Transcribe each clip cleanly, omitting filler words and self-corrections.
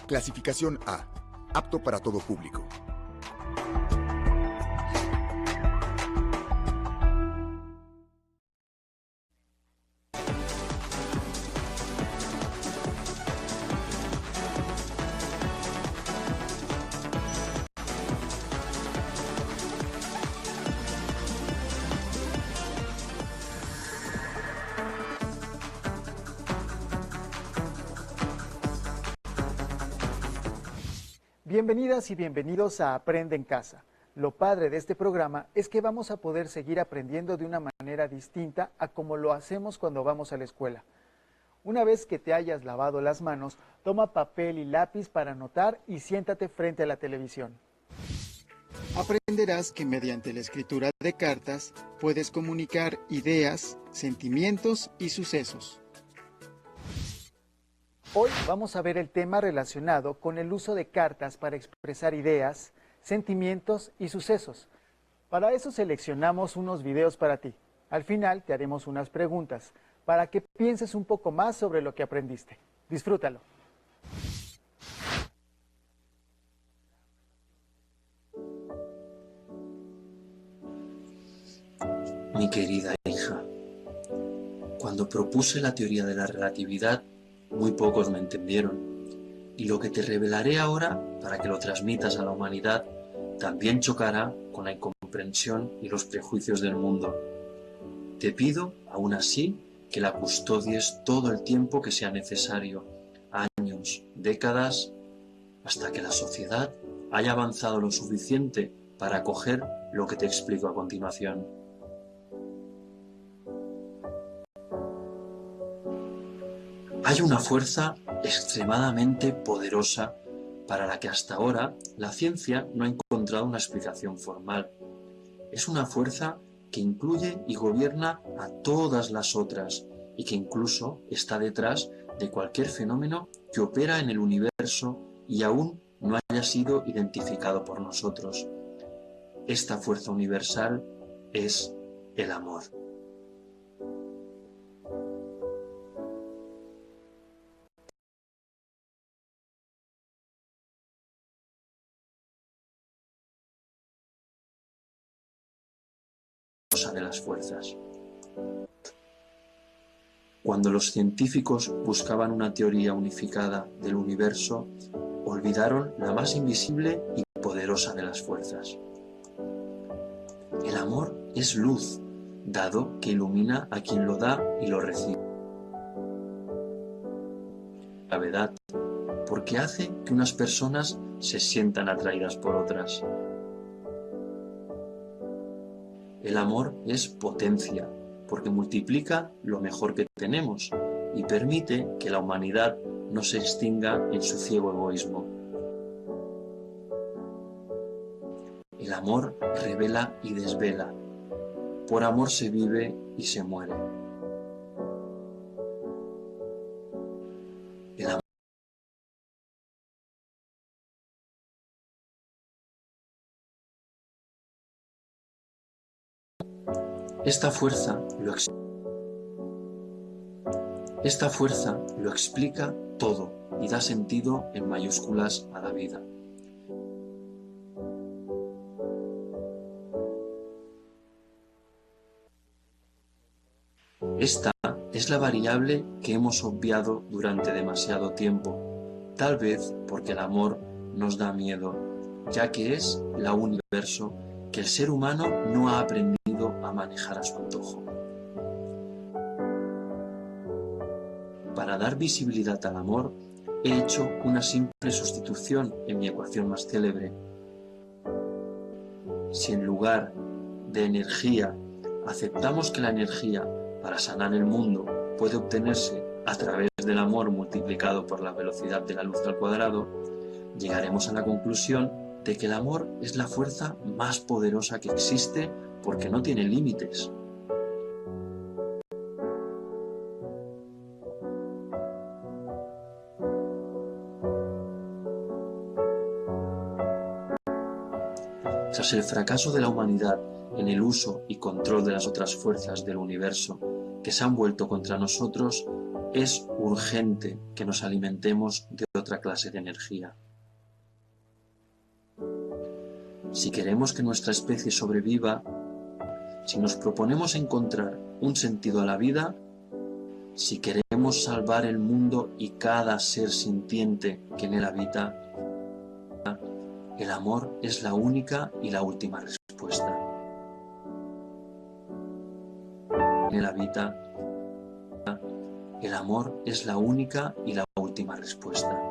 Clasificación A. Apto para todo público. Bienvenidas y bienvenidos a Aprende en Casa. Lo padre de este programa es que vamos a poder seguir aprendiendo de una manera distinta a como lo hacemos cuando vamos a la escuela. Una vez que te hayas lavado las manos, toma papel y lápiz para anotar y siéntate frente a la televisión. Aprenderás que mediante la escritura de cartas puedes comunicar ideas, sentimientos y sucesos. Hoy vamos a ver el tema relacionado con el uso de cartas para expresar ideas, sentimientos y sucesos. Para eso seleccionamos unos videos para ti. Al final te haremos unas preguntas para que pienses un poco más sobre lo que aprendiste. Disfrútalo. Mi querida hija, cuando propuse la teoría de la relatividad, muy pocos me entendieron, y lo que te revelaré ahora, para que lo transmitas a la humanidad, también chocará con la incomprensión y los prejuicios del mundo. Te pido, aún así, que la custodies todo el tiempo que sea necesario, años, décadas, hasta que la sociedad haya avanzado lo suficiente para acoger lo que te explico a continuación. Hay una fuerza extremadamente poderosa para la que hasta ahora la ciencia no ha encontrado una explicación formal. Es una fuerza que incluye y gobierna a todas las otras y que incluso está detrás de cualquier fenómeno que opera en el universo y aún no haya sido identificado por nosotros. Esta fuerza universal es el amor. De las fuerzas. Cuando los científicos buscaban una teoría unificada del universo, olvidaron la más invisible y poderosa de las fuerzas. El amor es luz, dado que ilumina a quien lo da y lo recibe. Gravedad, porque hace que unas personas se sientan atraídas por otras. El amor es potencia, porque multiplica lo mejor que tenemos y permite que la humanidad no se extinga en su ciego egoísmo. El amor revela y desvela. Por amor se vive y se muere. El amor Esta fuerza lo explica todo y da sentido en mayúsculas a la vida. Esta es la variable que hemos obviado durante demasiado tiempo, tal vez porque el amor nos da miedo, ya que es la universo que el ser humano no ha aprendido a manejar a su antojo. Para dar visibilidad al amor, he hecho una simple sustitución en mi ecuación más célebre. Si en lugar de energía aceptamos que la energía para sanar el mundo puede obtenerse a través del amor multiplicado por la velocidad de la luz al cuadrado, llegaremos a la conclusión de que el amor es la fuerza más poderosa que existe porque no tiene límites. Tras el fracaso de la humanidad en el uso y control de las otras fuerzas del universo que se han vuelto contra nosotros, es urgente que nos alimentemos de otra clase de energía. Si queremos que nuestra especie sobreviva, si nos proponemos encontrar un sentido a la vida, si queremos salvar el mundo y cada ser sintiente que en él habita, el amor es la única y la última respuesta. En él habita, el amor es la única y la última respuesta.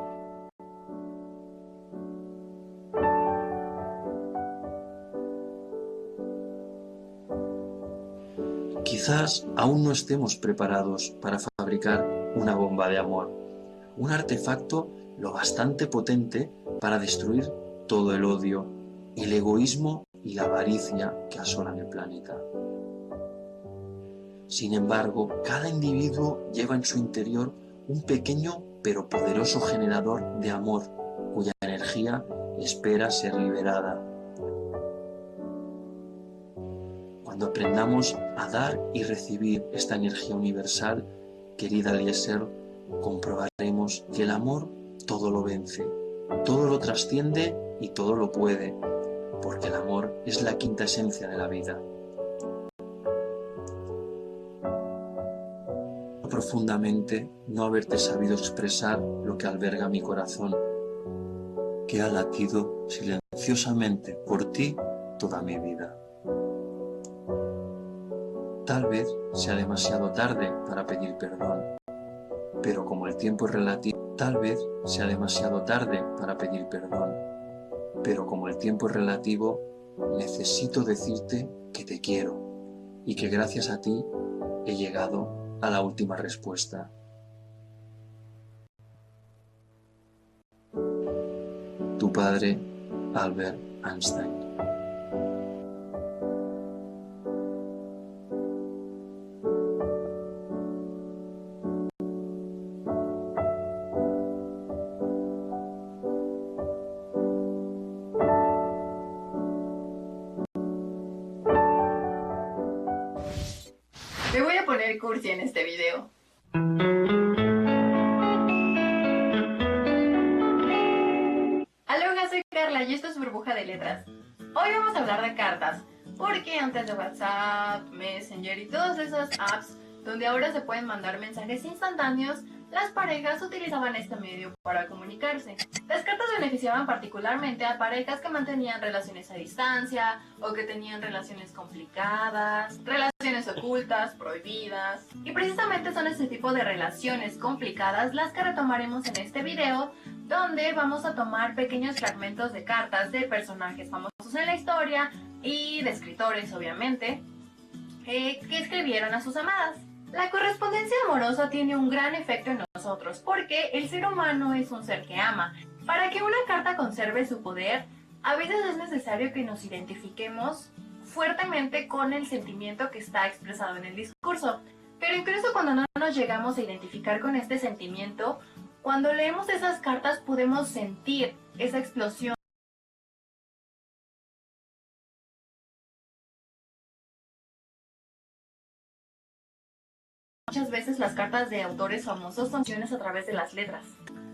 Quizás aún no estemos preparados para fabricar una bomba de amor, un artefacto lo bastante potente para destruir todo el odio, el egoísmo y la avaricia que asolan el planeta. Sin embargo, cada individuo lleva en su interior un pequeño pero poderoso generador de amor, cuya energía espera ser liberada. Cuando aprendamos a dar y recibir esta energía universal, querida Eliezer, comprobaremos que el amor todo lo vence, todo lo trasciende y todo lo puede, porque el amor es la quinta esencia de la vida. Profundamente no haberte sabido expresar lo que alberga mi corazón, que ha latido silenciosamente por ti toda mi vida. Tal vez sea demasiado tarde para pedir perdón, pero como el tiempo es relativo, tal vez sea demasiado tarde para pedir perdón, pero como el tiempo es relativo, necesito decirte que te quiero y que gracias a ti he llegado a la última respuesta. Tu padre, Albert Einstein. Me voy a poner cursi en este video. Aloha, soy Carla y esto es Burbuja de Letras. Hoy vamos a hablar de cartas, porque antes de WhatsApp, Messenger y todas esas apps donde ahora se pueden mandar mensajes instantáneos, las parejas utilizaban este medio para comunicarse. Las cartas beneficiaban particularmente a parejas que mantenían relaciones a distancia o que tenían relaciones complicadas, relaciones ocultas, prohibidas. Y precisamente son este tipo de relaciones complicadas las que retomaremos en este video, donde vamos a tomar pequeños fragmentos de cartas de personajes famosos en la historia y de escritores, obviamente, que escribieron a sus amadas. La correspondencia amorosa tiene un gran efecto en nosotros porque el ser humano es un ser que ama. Para que una carta conserve su poder, a veces es necesario que nos identifiquemos fuertemente con el sentimiento que está expresado en el discurso. Pero incluso cuando no nos llegamos a identificar con este sentimiento, cuando leemos esas cartas podemos sentir esa explosión. Muchas veces las cartas de autores famosos son canciones a través de las letras.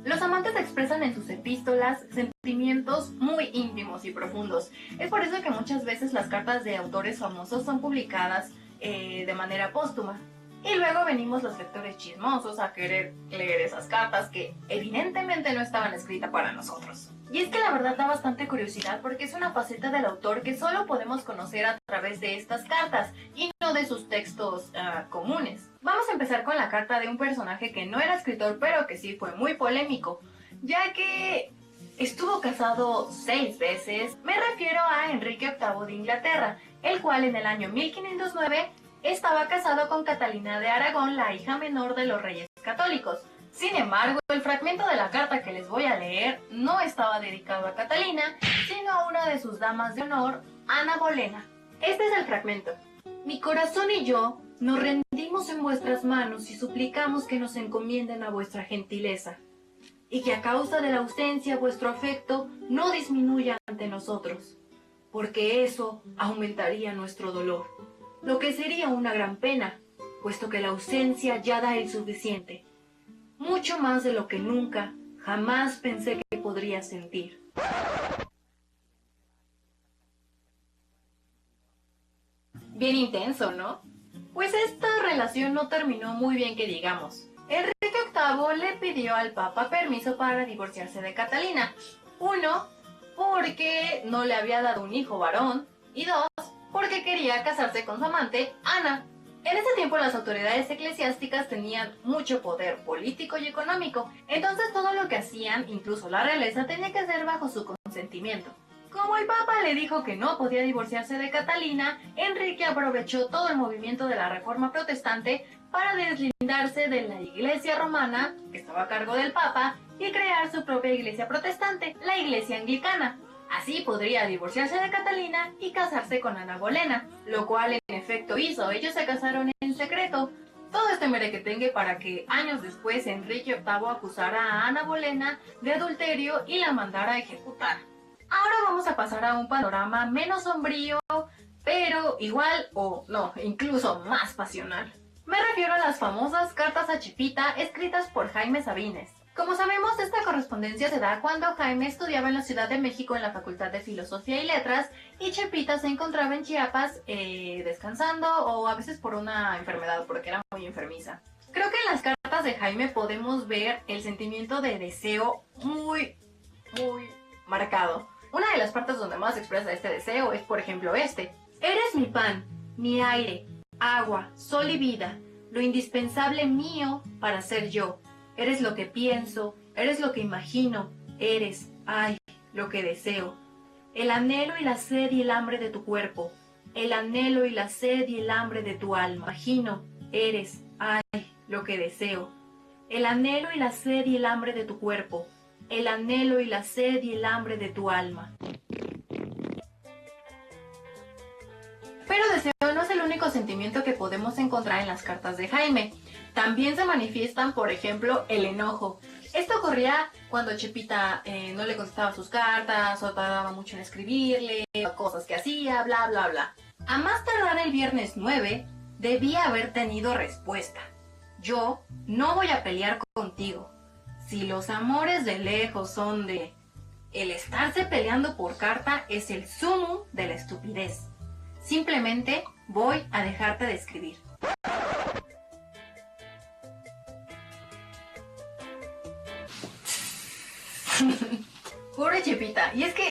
Los amantes expresan en sus epístolas sentimientos muy íntimos y profundos. Es por eso que muchas veces las cartas de autores famosos son publicadas de manera póstuma. Y luego venimos los lectores chismosos a querer leer esas cartas que evidentemente no estaban escritas para nosotros. Y es que la verdad da bastante curiosidad porque es una faceta del autor que solo podemos conocer a través de estas cartas y no de sus textos comunes. Vamos a empezar con la carta de un personaje que no era escritor pero que sí fue muy polémico, ya que estuvo casado 6 veces. Me refiero a Enrique VIII de Inglaterra, el cual en el año 1509 estaba casado con Catalina de Aragón, la hija menor de los reyes católicos. Sin embargo, el fragmento de la carta que les voy a leer no estaba dedicado a Catalina, sino a una de sus damas de honor, Ana Bolena. Este es el fragmento. Mi corazón y yo nos rendimos en vuestras manos y suplicamos que nos encomienden a vuestra gentileza, y que a causa de la ausencia vuestro afecto no disminuya ante nosotros, porque eso aumentaría nuestro dolor, lo que sería una gran pena, puesto que la ausencia ya da el suficiente. mucho más de lo que nunca, jamás pensé que podría sentir. Bien intenso, ¿no? Pues esta relación no terminó muy bien que digamos. Enrique VIII le pidió al Papa permiso para divorciarse de Catalina. Uno, porque no le había dado un hijo varón. Y dos, porque quería casarse con su amante, Ana. En ese tiempo las autoridades eclesiásticas tenían mucho poder político y económico. Entonces todo lo que hacían, incluso la realeza, tenía que ser bajo su consentimiento. Como el Papa le dijo que no podía divorciarse de Catalina, Enrique aprovechó todo el movimiento de la Reforma Protestante para deslindarse de la Iglesia romana, que estaba a cargo del Papa, y crear su propia iglesia protestante, la Iglesia Anglicana. Así podría divorciarse de Catalina y casarse con Ana Bolena, lo cual en efecto hizo. Ellos se casaron en secreto. Todo este merequetengue para que años después Enrique VIII acusara a Ana Bolena de adulterio y la mandara a ejecutar. Ahora vamos a pasar a un panorama menos sombrío, pero igual o no, incluso más pasional. Me refiero a las famosas cartas a Chepita escritas por Jaime Sabines. Como sabemos, esta correspondencia se da cuando Jaime estudiaba en la Ciudad de México en la Facultad de Filosofía y Letras y Chepita se encontraba en Chiapas descansando o a veces por una enfermedad porque era muy enfermiza. Creo que en las cartas de Jaime podemos ver el sentimiento de deseo muy marcado. Una de las partes donde más expresa este deseo es, por ejemplo, este. Eres mi pan, mi aire, agua, sol y vida, lo indispensable mío para ser yo. Eres lo que pienso, eres lo que imagino, eres, ay, lo que deseo. El anhelo y la sed y el hambre de tu cuerpo, el anhelo y la sed y el hambre de tu alma. Imagino, eres, ay, lo que deseo. El anhelo y la sed y el hambre de tu cuerpo, el anhelo y la sed y el hambre de tu alma. Pero deseo no es el único sentimiento que podemos encontrar en las cartas de Jaime. También se manifiestan, por ejemplo, el enojo. Esto ocurría cuando Chepita no le contestaba sus cartas o tardaba mucho en escribirle, cosas que hacía, bla, bla, bla. A más tardar el viernes 9, debía haber tenido respuesta. Yo no voy a pelear contigo. Si los amores de lejos son de... El estarse peleando por carta es el sumum de la estupidez. Simplemente voy a dejarte de escribir. Pobre Chepita. Y es que,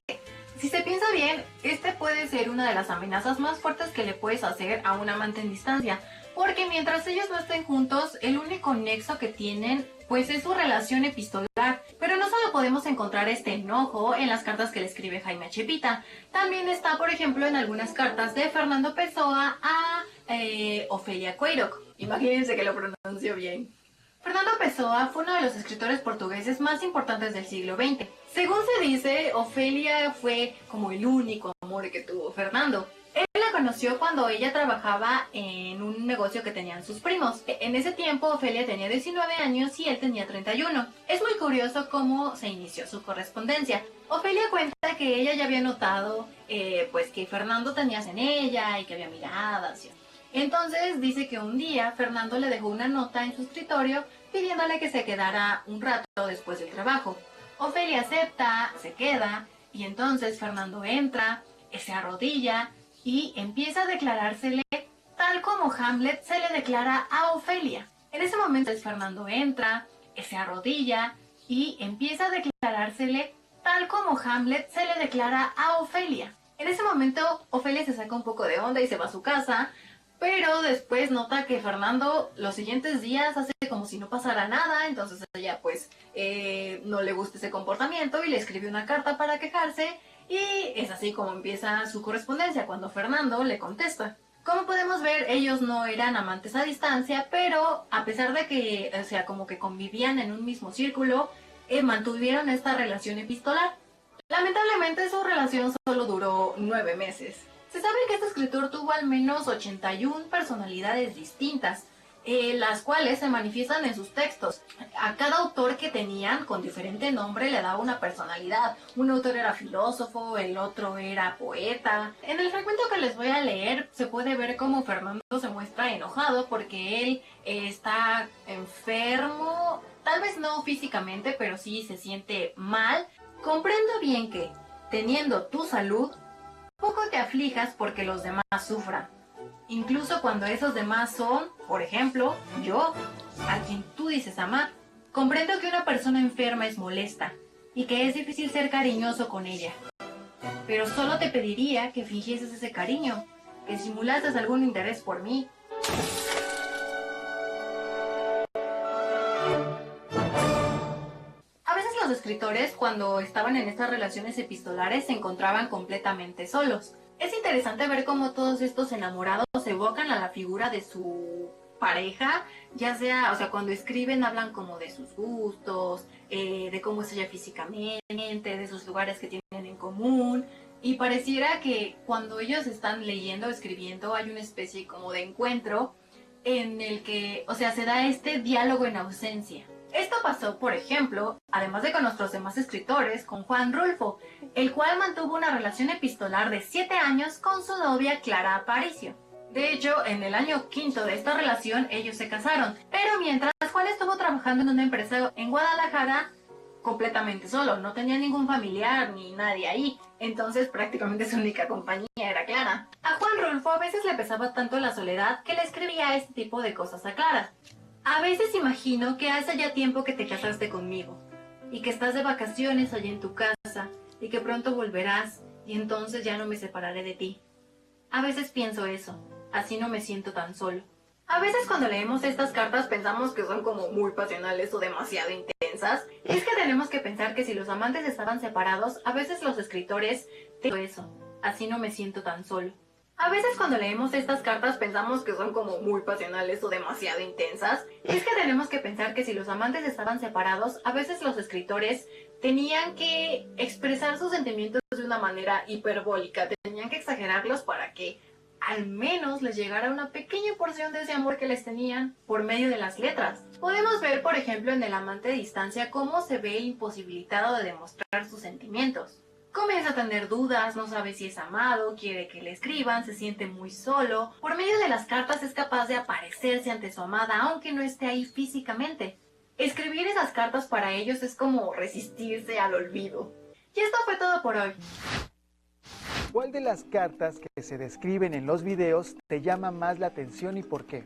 si se piensa bien, este puede ser una de las amenazas más fuertes que le puedes hacer a un amante en distancia. Porque mientras ellos no estén juntos, el único nexo que tienen, pues es su relación epistolar. Pero no solo podemos encontrar este enojo en las cartas que le escribe Jaime a Chepita. También está, por ejemplo, en algunas cartas de Fernando Pessoa a Ofelia Queiroz. Imagínense que lo pronuncio bien. Fernando Pessoa fue uno de los escritores portugueses más importantes del siglo XX. Según se dice, Ofelia fue como el único amor que tuvo Fernando. Él la conoció cuando ella trabajaba en un negocio que tenían sus primos. En ese tiempo Ofelia tenía 19 años y él tenía 31. Es muy curioso cómo se inició su correspondencia. Ofelia cuenta que ella ya había notado pues que Fernando tenía en ella y que había miradas. Entonces dice que un día Fernando le dejó una nota en su escritorio pidiéndole que se quedara un rato después del trabajo. Ofelia acepta, se queda y entonces Fernando entra, se arrodilla y empieza a declarársele tal como Hamlet se le declara a Ofelia. En ese momento Fernando entra, se arrodilla y empieza a declarársele tal como Hamlet se le declara a Ofelia. En ese momento Ofelia se saca un poco de onda y se va a su casa, pero después nota que Fernando los siguientes días hace como si no pasara nada, entonces a ella pues no le gusta ese comportamiento y le escribe una carta para quejarse. Y es así como empieza su correspondencia, cuando Fernando le contesta. Como podemos ver, ellos no eran amantes a distancia, pero a pesar de que, o sea, como que convivían en un mismo círculo, mantuvieron esta relación epistolar. Lamentablemente su relación solo duró 9 meses. Se sabe que este escritor tuvo al menos 81 personalidades distintas. las cuales se manifiestan en sus textos. A cada autor que tenían con diferente nombre le daba una personalidad. Un autor era filósofo, el otro era poeta. En el fragmento que les voy a leer se puede ver cómo Fernando se muestra enojado porque él está enfermo, tal vez no físicamente, pero sí se siente mal. Comprendo bien que, teniendo tu salud, poco te aflijas porque los demás sufran. Incluso cuando esos demás son, por ejemplo, yo, a quien tú dices amar. Comprendo que una persona enferma es molesta y que es difícil ser cariñoso con ella. Pero solo te pediría que fingieses ese cariño, que simulases algún interés por mí. A veces los escritores, cuando estaban en estas relaciones epistolares, se encontraban completamente solos. Es interesante ver cómo todos estos enamorados evocan a la figura de su pareja, ya sea, o sea, cuando escriben hablan como de sus gustos, de cómo es ella físicamente, de sus lugares que tienen en común, y pareciera que cuando ellos están leyendo o escribiendo hay una especie como de encuentro en el que, o sea, se da este diálogo en ausencia. Esto pasó, por ejemplo, además de con nuestros demás escritores, con Juan Rulfo, el cual mantuvo una relación epistolar de 7 años con su novia Clara Aparicio. De hecho, en el año 5 de esta relación, ellos se casaron, pero mientras Juan estuvo trabajando en una empresa en Guadalajara, completamente solo, no tenía ningún familiar ni nadie ahí, entonces prácticamente su única compañía era Clara. A Juan Rulfo a veces le pesaba tanto la soledad que le escribía este tipo de cosas a Clara. A veces imagino que hace ya tiempo que te casaste conmigo, y que estás de vacaciones allá en tu casa, y que pronto volverás, y entonces ya no me separaré de ti. A veces pienso eso, así no me siento tan solo. A veces cuando leemos estas cartas pensamos que son como muy pasionales o demasiado intensas. Es que tenemos que pensar que si los amantes estaban separados, a veces los escritores dicen eso, así no me siento tan solo. A veces cuando leemos estas cartas pensamos que son como muy pasionales o demasiado intensas. Es que tenemos que pensar que si los amantes estaban separados, a veces los escritores tenían que expresar sus sentimientos de una manera hiperbólica, tenían que exagerarlos para que al menos les llegara una pequeña porción de ese amor que les tenían por medio de las letras. Podemos ver, por ejemplo, en El amante de distancia cómo se ve imposibilitado de demostrar sus sentimientos. Comienza a tener dudas, no sabe si es amado, quiere que le escriban, se siente muy solo. Por medio de las cartas es capaz de aparecerse ante su amada, aunque no esté ahí físicamente. Escribir esas cartas para ellos es como resistirse al olvido. Y esto fue todo por hoy. ¿Cuál de las cartas que se describen en los videos te llama más la atención y por qué?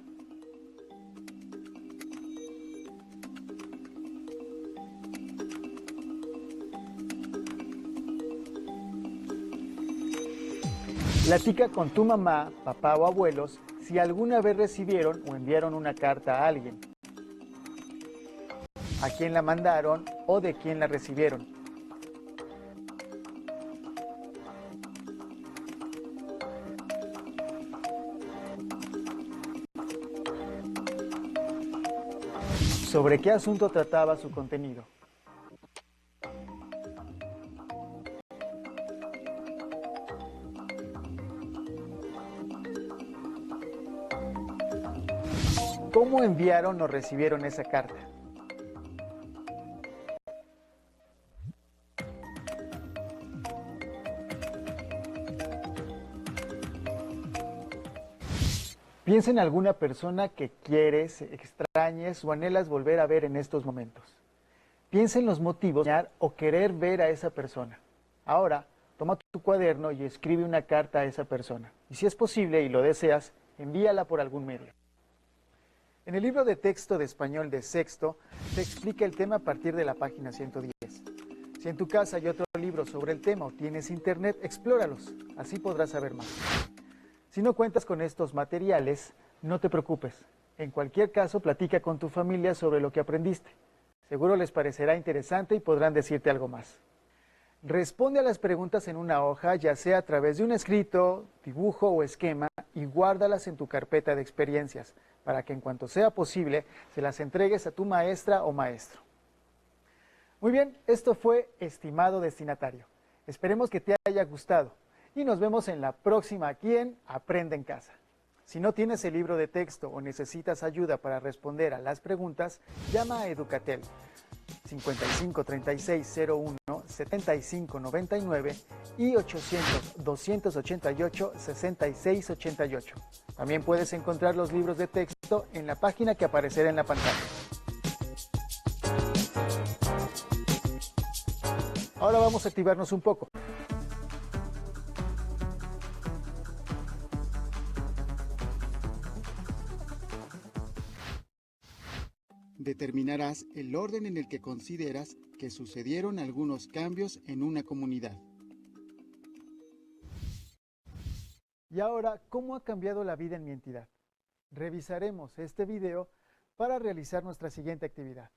Platica con tu mamá, papá o abuelos si alguna vez recibieron o enviaron una carta a alguien, a quién la mandaron o de quién la recibieron. ¿Sobre qué asunto trataba su contenido? ¿Cómo enviaron o recibieron esa carta? Piensa en alguna persona que quieres, extrañes o anhelas volver a ver en estos momentos. Piensa en los motivos de o querer ver a esa persona. Ahora, toma tu cuaderno y escribe una carta a esa persona. Y si es posible y lo deseas, envíala por algún medio. En el libro de texto de español de Sexto, se explica el tema a partir de la página 110. Si en tu casa hay otro libro sobre el tema o tienes internet, explóralos. Así podrás saber más. Si no cuentas con estos materiales, no te preocupes. En cualquier caso, platica con tu familia sobre lo que aprendiste. Seguro les parecerá interesante y podrán decirte algo más. Responde a las preguntas en una hoja, ya sea a través de un escrito, dibujo o esquema, y guárdalas en tu carpeta de experiencias, para que en cuanto sea posible, se las entregues a tu maestra o maestro. Muy bien, esto fue Estimado Destinatario. Esperemos que te haya gustado. Y nos vemos en la próxima aquí en Aprende en Casa. Si no tienes el libro de texto o necesitas ayuda para responder a las preguntas, llama a Educatel 55 36 01 75 99 y 800 288 66 88. También puedes encontrar los libros de texto en la página que aparecerá en la pantalla. Ahora vamos a activarnos un poco. Determinarás el orden en el que consideras que sucedieron algunos cambios en una comunidad. Y ahora, ¿cómo ha cambiado la vida en mi entidad? Revisaremos este video para realizar nuestra siguiente actividad.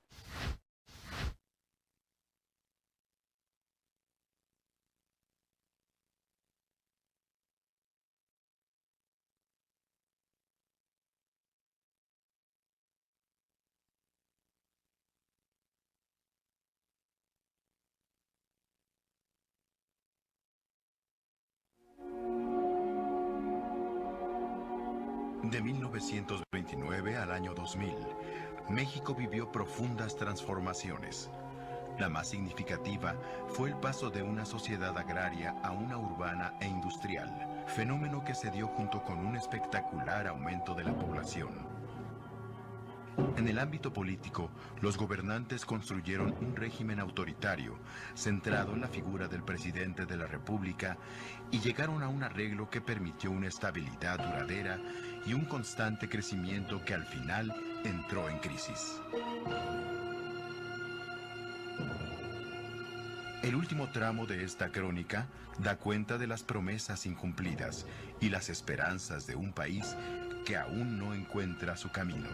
De 1929 al año 2000, México vivió profundas transformaciones. La más significativa fue el paso de una sociedad agraria a una urbana e industrial, fenómeno que se dio junto con un espectacular aumento de la población. En el ámbito político, los gobernantes construyeron un régimen autoritario, centrado en la figura del presidente de la República, y llegaron a un arreglo que permitió una estabilidad duradera y un constante crecimiento que al final entró en crisis. El último tramo de esta crónica da cuenta de las promesas incumplidas y las esperanzas de un país que aún no encuentra su camino.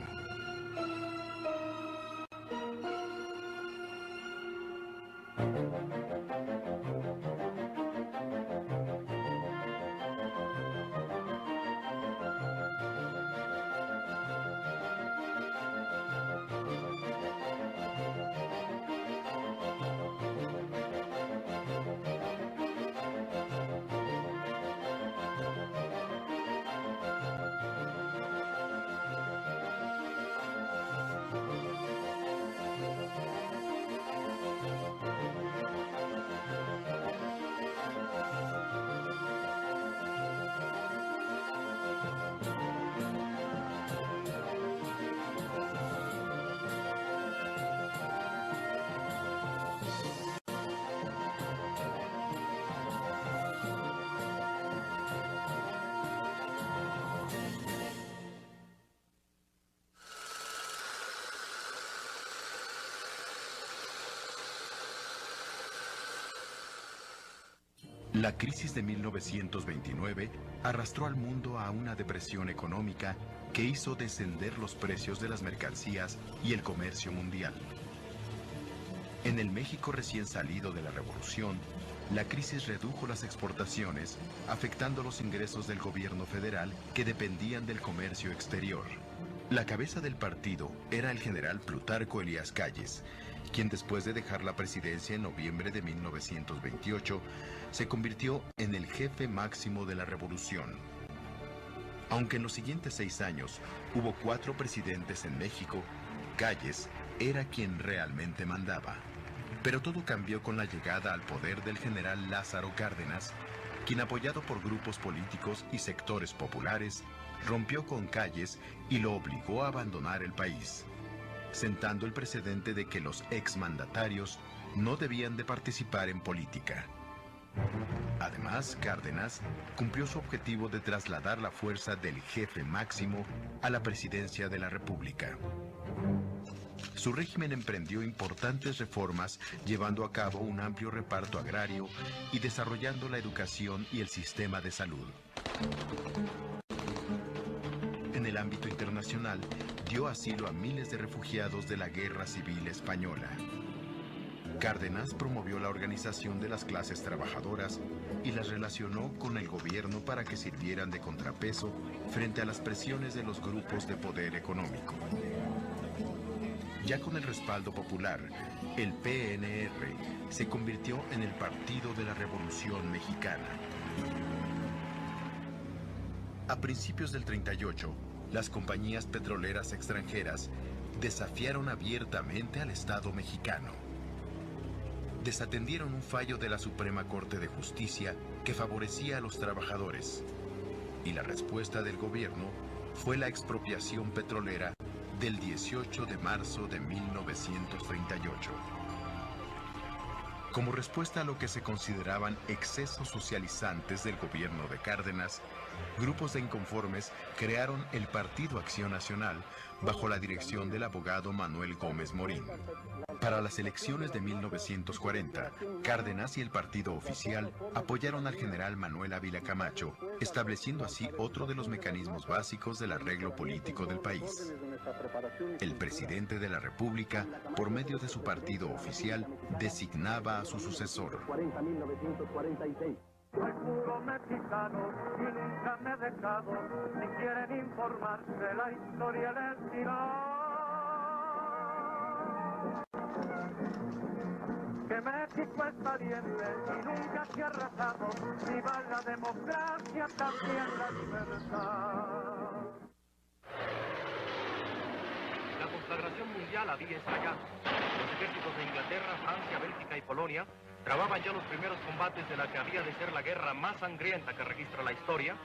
La crisis de 1929 arrastró al mundo a una depresión económica que hizo descender los precios de las mercancías y el comercio mundial. En el México recién salido de la Revolución, la crisis redujo las exportaciones, afectando los ingresos del gobierno federal que dependían del comercio exterior. La cabeza del partido era el general Plutarco Elías Calles, quien después de dejar la presidencia en noviembre de 1928, se convirtió en el jefe máximo de la revolución. Aunque en los siguientes 6 años hubo 4 presidentes en México, Calles era quien realmente mandaba. Pero todo cambió con la llegada al poder del general Lázaro Cárdenas, quien, apoyado por grupos políticos y sectores populares, rompió con Calles y lo obligó a abandonar el país, sentando el precedente de que los exmandatarios no debían de participar en política. Además, Cárdenas cumplió su objetivo de trasladar la fuerza del jefe máximo a la presidencia de la República. Su régimen emprendió importantes reformas, llevando a cabo un amplio reparto agrario y desarrollando la educación y el sistema de salud. En el ámbito internacional, dio asilo a miles de refugiados de la Guerra Civil Española. Cárdenas promovió la organización de las clases trabajadoras y las relacionó con el gobierno para que sirvieran de contrapeso frente a las presiones de los grupos de poder económico. Ya con el respaldo popular, el PNR se convirtió en el Partido de la Revolución Mexicana. A principios del 38, las compañías petroleras extranjeras desafiaron abiertamente al Estado mexicano. Desatendieron un fallo de la Suprema Corte de Justicia que favorecía a los trabajadores, y la respuesta del gobierno fue la expropiación petrolera del 18 de marzo de 1938. Como respuesta a lo que se consideraban excesos socializantes del gobierno de Cárdenas, grupos de inconformes crearon el Partido Acción Nacional bajo la dirección del abogado Manuel Gómez Morín. Para las elecciones de 1940, Cárdenas y el partido oficial apoyaron al general Manuel Ávila Camacho, estableciendo así otro de los mecanismos básicos del arreglo político del país. El presidente de la República, por medio de su partido oficial, designaba a su sucesor. Soy puro mexicano y nunca me he dejado, si quieren informarse la historia les dirá que México es valiente y nunca se ha arrasado, viva la democracia, también la libertad. La conflagración mundial había estallado. Los ejércitos de Inglaterra, Francia, Bélgica y Polonia trababan ya los primeros combates de la que había de ser la guerra más sangrienta que registra la historia,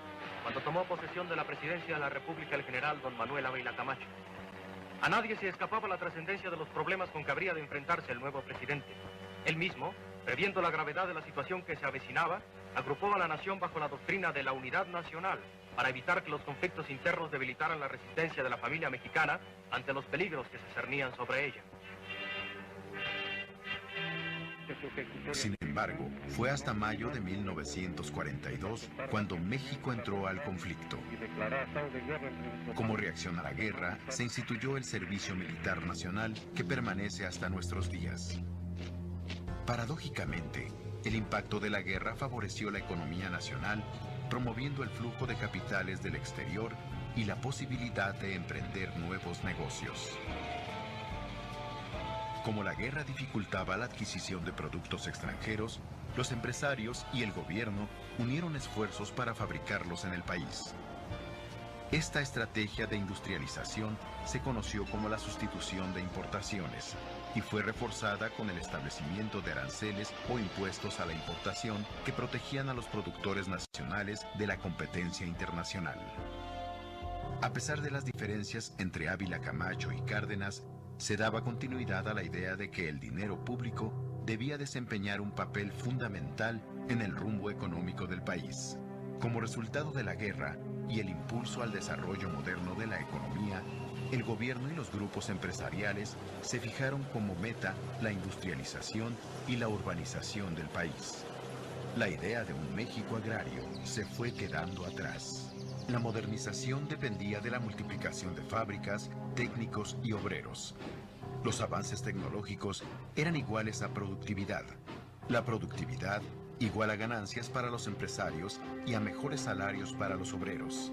cuando tomó posesión de la presidencia de la República el general don Manuel Ávila Camacho. A nadie se escapaba la trascendencia de los problemas con que habría de enfrentarse el nuevo presidente. Él mismo, previendo la gravedad de la situación que se avecinaba, agrupó a la nación bajo la doctrina de la unidad nacional, para evitar que los conflictos internos debilitaran la resistencia de la familia mexicana ante los peligros que se cernían sobre ella. Sin embargo, fue hasta mayo de 1942 cuando México entró al conflicto. Como reacción a la guerra, se instituyó el Servicio Militar Nacional, que permanece hasta nuestros días. Paradójicamente, el impacto de la guerra favoreció la economía nacional, promoviendo el flujo de capitales del exterior y la posibilidad de emprender nuevos negocios. Como la guerra dificultaba la adquisición de productos extranjeros, los empresarios y el gobierno unieron esfuerzos para fabricarlos en el país. Esta estrategia de industrialización se conoció como la sustitución de importaciones y fue reforzada con el establecimiento de aranceles o impuestos a la importación que protegían a los productores nacionales de la competencia internacional. A pesar de las diferencias entre Ávila Camacho y Cárdenas, se daba continuidad a la idea de que el dinero público debía desempeñar un papel fundamental en el rumbo económico del país. Como resultado de la guerra y el impulso al desarrollo moderno de la economía, el gobierno y los grupos empresariales se fijaron como meta la industrialización y la urbanización del país. La idea de un México agrario se fue quedando atrás. La modernización dependía de la multiplicación de fábricas, técnicos y obreros. Los avances tecnológicos eran iguales a productividad. La productividad igual a ganancias para los empresarios y a mejores salarios para los obreros.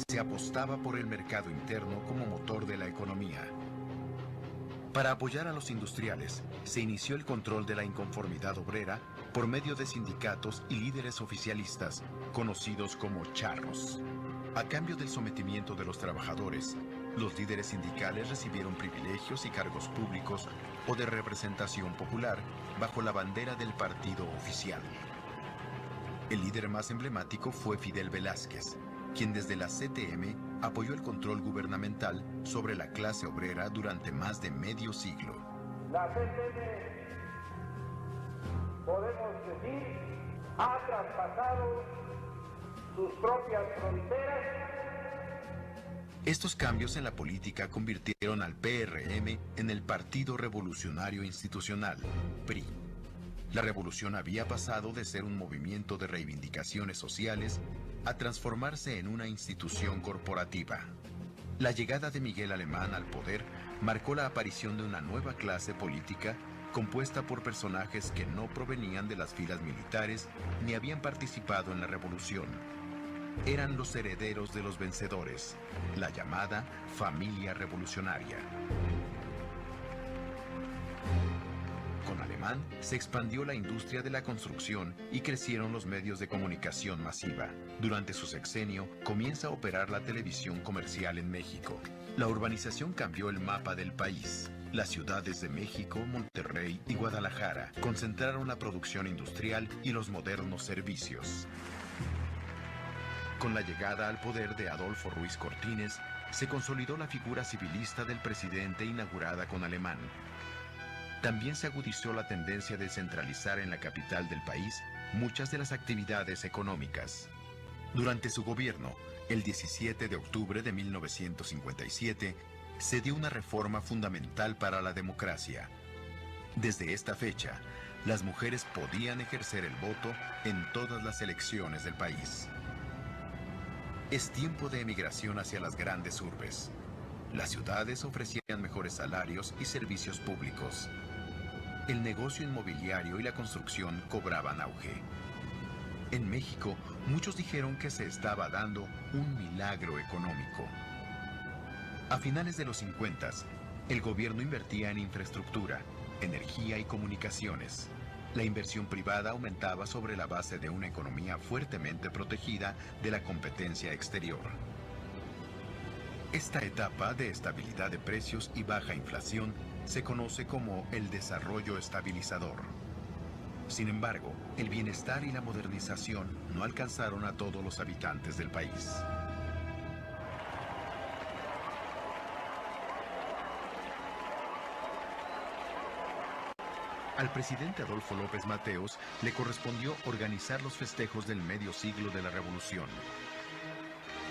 Se apostaba por el mercado interno como motor de la economía. Para apoyar a los industriales, se inició el control de la inconformidad obrera por medio de sindicatos y líderes oficialistas, conocidos como charros. A cambio del sometimiento de los trabajadores, los líderes sindicales recibieron privilegios y cargos públicos o de representación popular bajo la bandera del partido oficial. El líder más emblemático fue Fidel Velázquez, quien desde la CTM apoyó el control gubernamental sobre la clase obrera durante más de medio siglo. La CTM, podemos decir, ha traspasado sus propias fronteras. Estos cambios en la política convirtieron al PRM en el Partido Revolucionario Institucional, PRI. La revolución había pasado de ser un movimiento de reivindicaciones sociales a transformarse en una institución corporativa. La llegada de Miguel Alemán al poder marcó la aparición de una nueva clase política compuesta por personajes que no provenían de las filas militares ni habían participado en la revolución. Eran los herederos de los vencedores, la llamada familia revolucionaria. Con Alemán se expandió la industria de la construcción y crecieron los medios de comunicación masiva. Durante su sexenio comienza a operar la televisión comercial en México. La urbanización cambió el mapa del país. Las ciudades de México, Monterrey y Guadalajara concentraron la producción industrial y los modernos servicios. Con la llegada al poder de Adolfo Ruiz Cortines, se consolidó la figura civilista del presidente inaugurada con Alemán. También se agudizó la tendencia de centralizar en la capital del país muchas de las actividades económicas. Durante su gobierno, el 17 de octubre de 1957, se dio una reforma fundamental para la democracia. Desde esta fecha, las mujeres podían ejercer el voto en todas las elecciones del país. Es tiempo de emigración hacia las grandes urbes. Las ciudades ofrecían mejores salarios y servicios públicos. El negocio inmobiliario y la construcción cobraban auge. En México, muchos dijeron que se estaba dando un milagro económico. A finales de los 50, el gobierno invertía en infraestructura, energía y comunicaciones. La inversión privada aumentaba sobre la base de una economía fuertemente protegida de la competencia exterior. Esta etapa de estabilidad de precios y baja inflación se conoce como el desarrollo estabilizador. Sin embargo, el bienestar y la modernización no alcanzaron a todos los habitantes del país. Al presidente Adolfo López Mateos le correspondió organizar los festejos del medio siglo de la Revolución.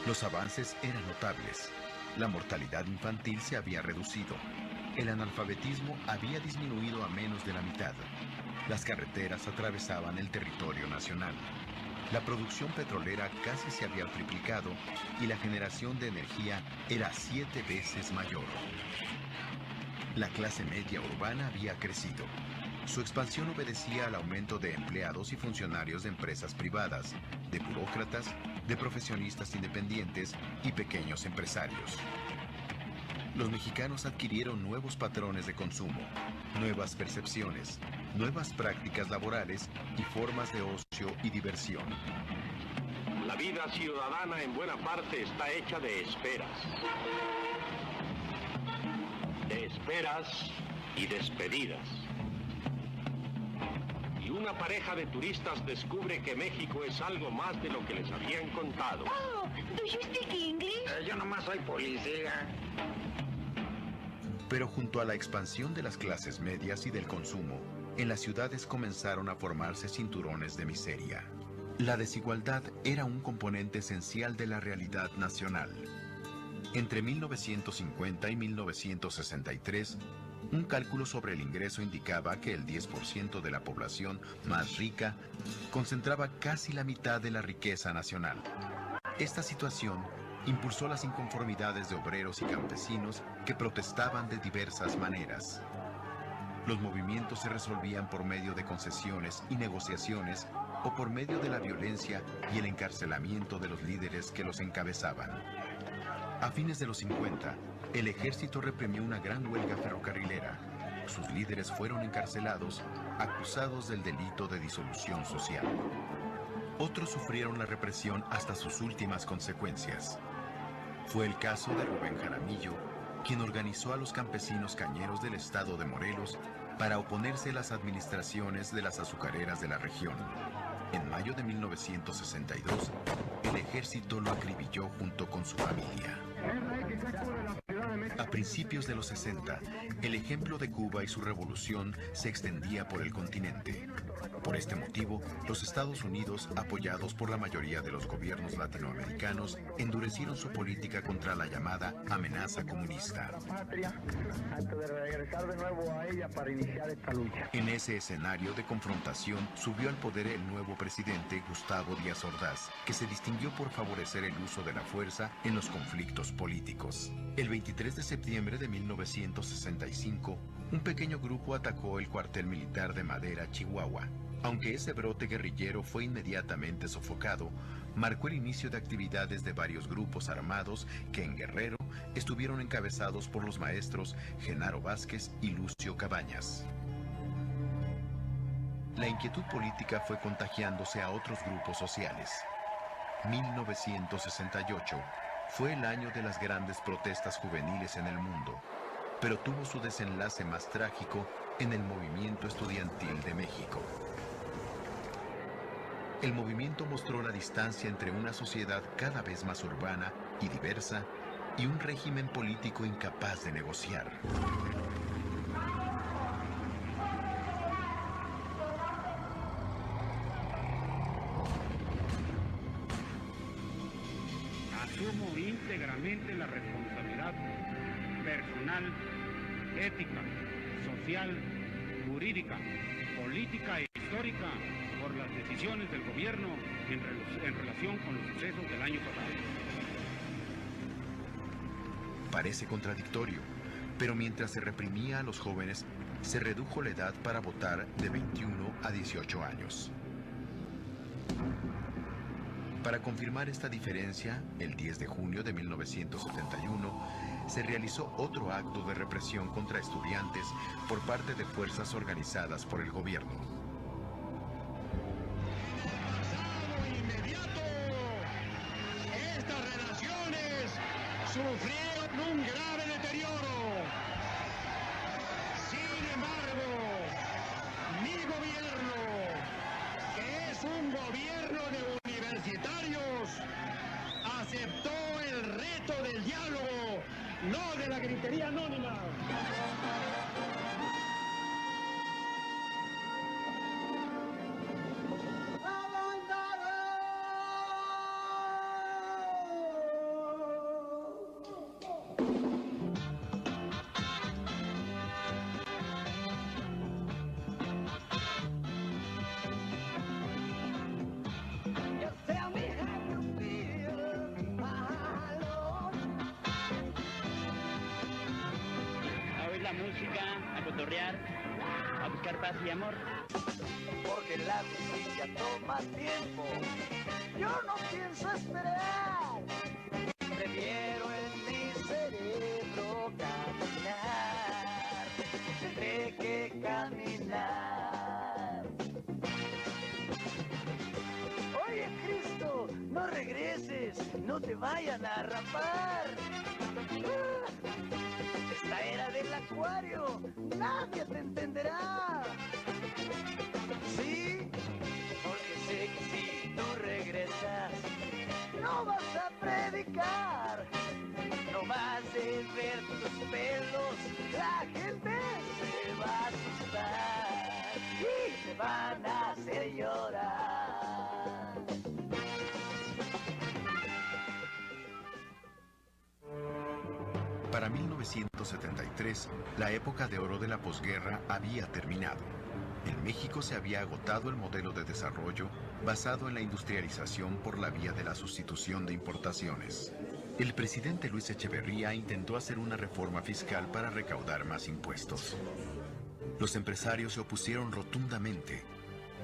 Los avances eran notables. La mortalidad infantil se había reducido. El analfabetismo había disminuido a menos de la mitad. Las carreteras atravesaban el territorio nacional. La producción petrolera casi se había triplicado y la generación de energía era 7 veces mayor. La clase media urbana había crecido. Su expansión obedecía al aumento de empleados y funcionarios de empresas privadas, de burócratas, de profesionistas independientes y pequeños empresarios. Los mexicanos adquirieron nuevos patrones de consumo, nuevas percepciones, nuevas prácticas laborales y formas de ocio y diversión. La vida ciudadana en buena parte está hecha de esperas. De esperas y despedidas. Y una pareja de turistas descubre que México es algo más de lo que les habían contado. Oh, do you speak English? Yo nomás soy policía. Pero junto a la expansión de las clases medias y del consumo, en las ciudades comenzaron a formarse cinturones de miseria. La desigualdad era un componente esencial de la realidad nacional. Entre 1950 y 1963, un cálculo sobre el ingreso indicaba que el 10% de la población más rica concentraba casi la mitad de la riqueza nacional. Esta situación impulsó las inconformidades de obreros y campesinos que protestaban de diversas maneras. Los movimientos se resolvían por medio de concesiones y negociaciones o por medio de la violencia y el encarcelamiento de los líderes que los encabezaban. A fines de los 50, el ejército reprimió una gran huelga ferrocarrilera. Sus líderes fueron encarcelados, acusados del delito de disolución social. Otros sufrieron la represión hasta sus últimas consecuencias. Fue el caso de Rubén Jaramillo, quien organizó a los campesinos cañeros del estado de Morelos para oponerse a las administraciones de las azucareras de la región. En mayo de 1962, el ejército lo acribilló junto con su familia. A principios de los 60, el ejemplo de Cuba y su revolución se extendía por el continente. Por este motivo, los Estados Unidos, apoyados por la mayoría de los gobiernos latinoamericanos, endurecieron su política contra la llamada amenaza comunista. En ese escenario de confrontación, subió al poder el nuevo presidente Gustavo Díaz Ordaz, que se distinguió por favorecer el uso de la fuerza en los conflictos políticos. El 23 de septiembre de 1965, un pequeño grupo atacó el cuartel militar de Madera, Chihuahua. Aunque ese brote guerrillero fue inmediatamente sofocado, marcó el inicio de actividades de varios grupos armados que en Guerrero estuvieron encabezados por los maestros Genaro Vázquez y Lucio Cabañas. la inquietud política fue contagiándose a otros grupos sociales. 1968 fue el año de las grandes protestas juveniles en el mundo, pero tuvo su desenlace más trágico en el movimiento estudiantil de México. El movimiento mostró la distancia entre una sociedad cada vez más urbana y diversa y un régimen político incapaz de negociar. Asumo íntegramente la responsabilidad personal, ética, social, jurídica, política e histórica por las decisiones del gobierno en relación con los sucesos del año pasado. Parece contradictorio, pero mientras se reprimía a los jóvenes, se redujo la edad para votar de 21 a 18 años. Para confirmar esta diferencia, el 10 de junio de 1971, se realizó otro acto de represión contra estudiantes por parte de fuerzas organizadas por el gobierno. Pasado inmediato, estas relaciones sufrieron un grave deterioro. Sin embargo, mi gobierno, que es un gobierno de universitarios, aceptó el reto del diálogo, no de la gritería anónima. A cotorrear, a buscar paz y amor. Porque la justicia toma tiempo. Yo no pienso esperar. Prefiero en mi cerebro caminar. Tendré que caminar. Oye, Cristo, no regreses. No te vayan a rapar. Esta era del acuario, nadie te entenderá. Sí, porque sé que si tú regresas, no vas a predicar. No vas a ver tus pelos, la gente se va a asustar y te van a hacer llorar. Para 1973, la época de oro de la posguerra había terminado. En México se había agotado el modelo de desarrollo basado en la industrialización por la vía de la sustitución de importaciones. El presidente Luis Echeverría intentó hacer una reforma fiscal para recaudar más impuestos. Los empresarios se opusieron rotundamente.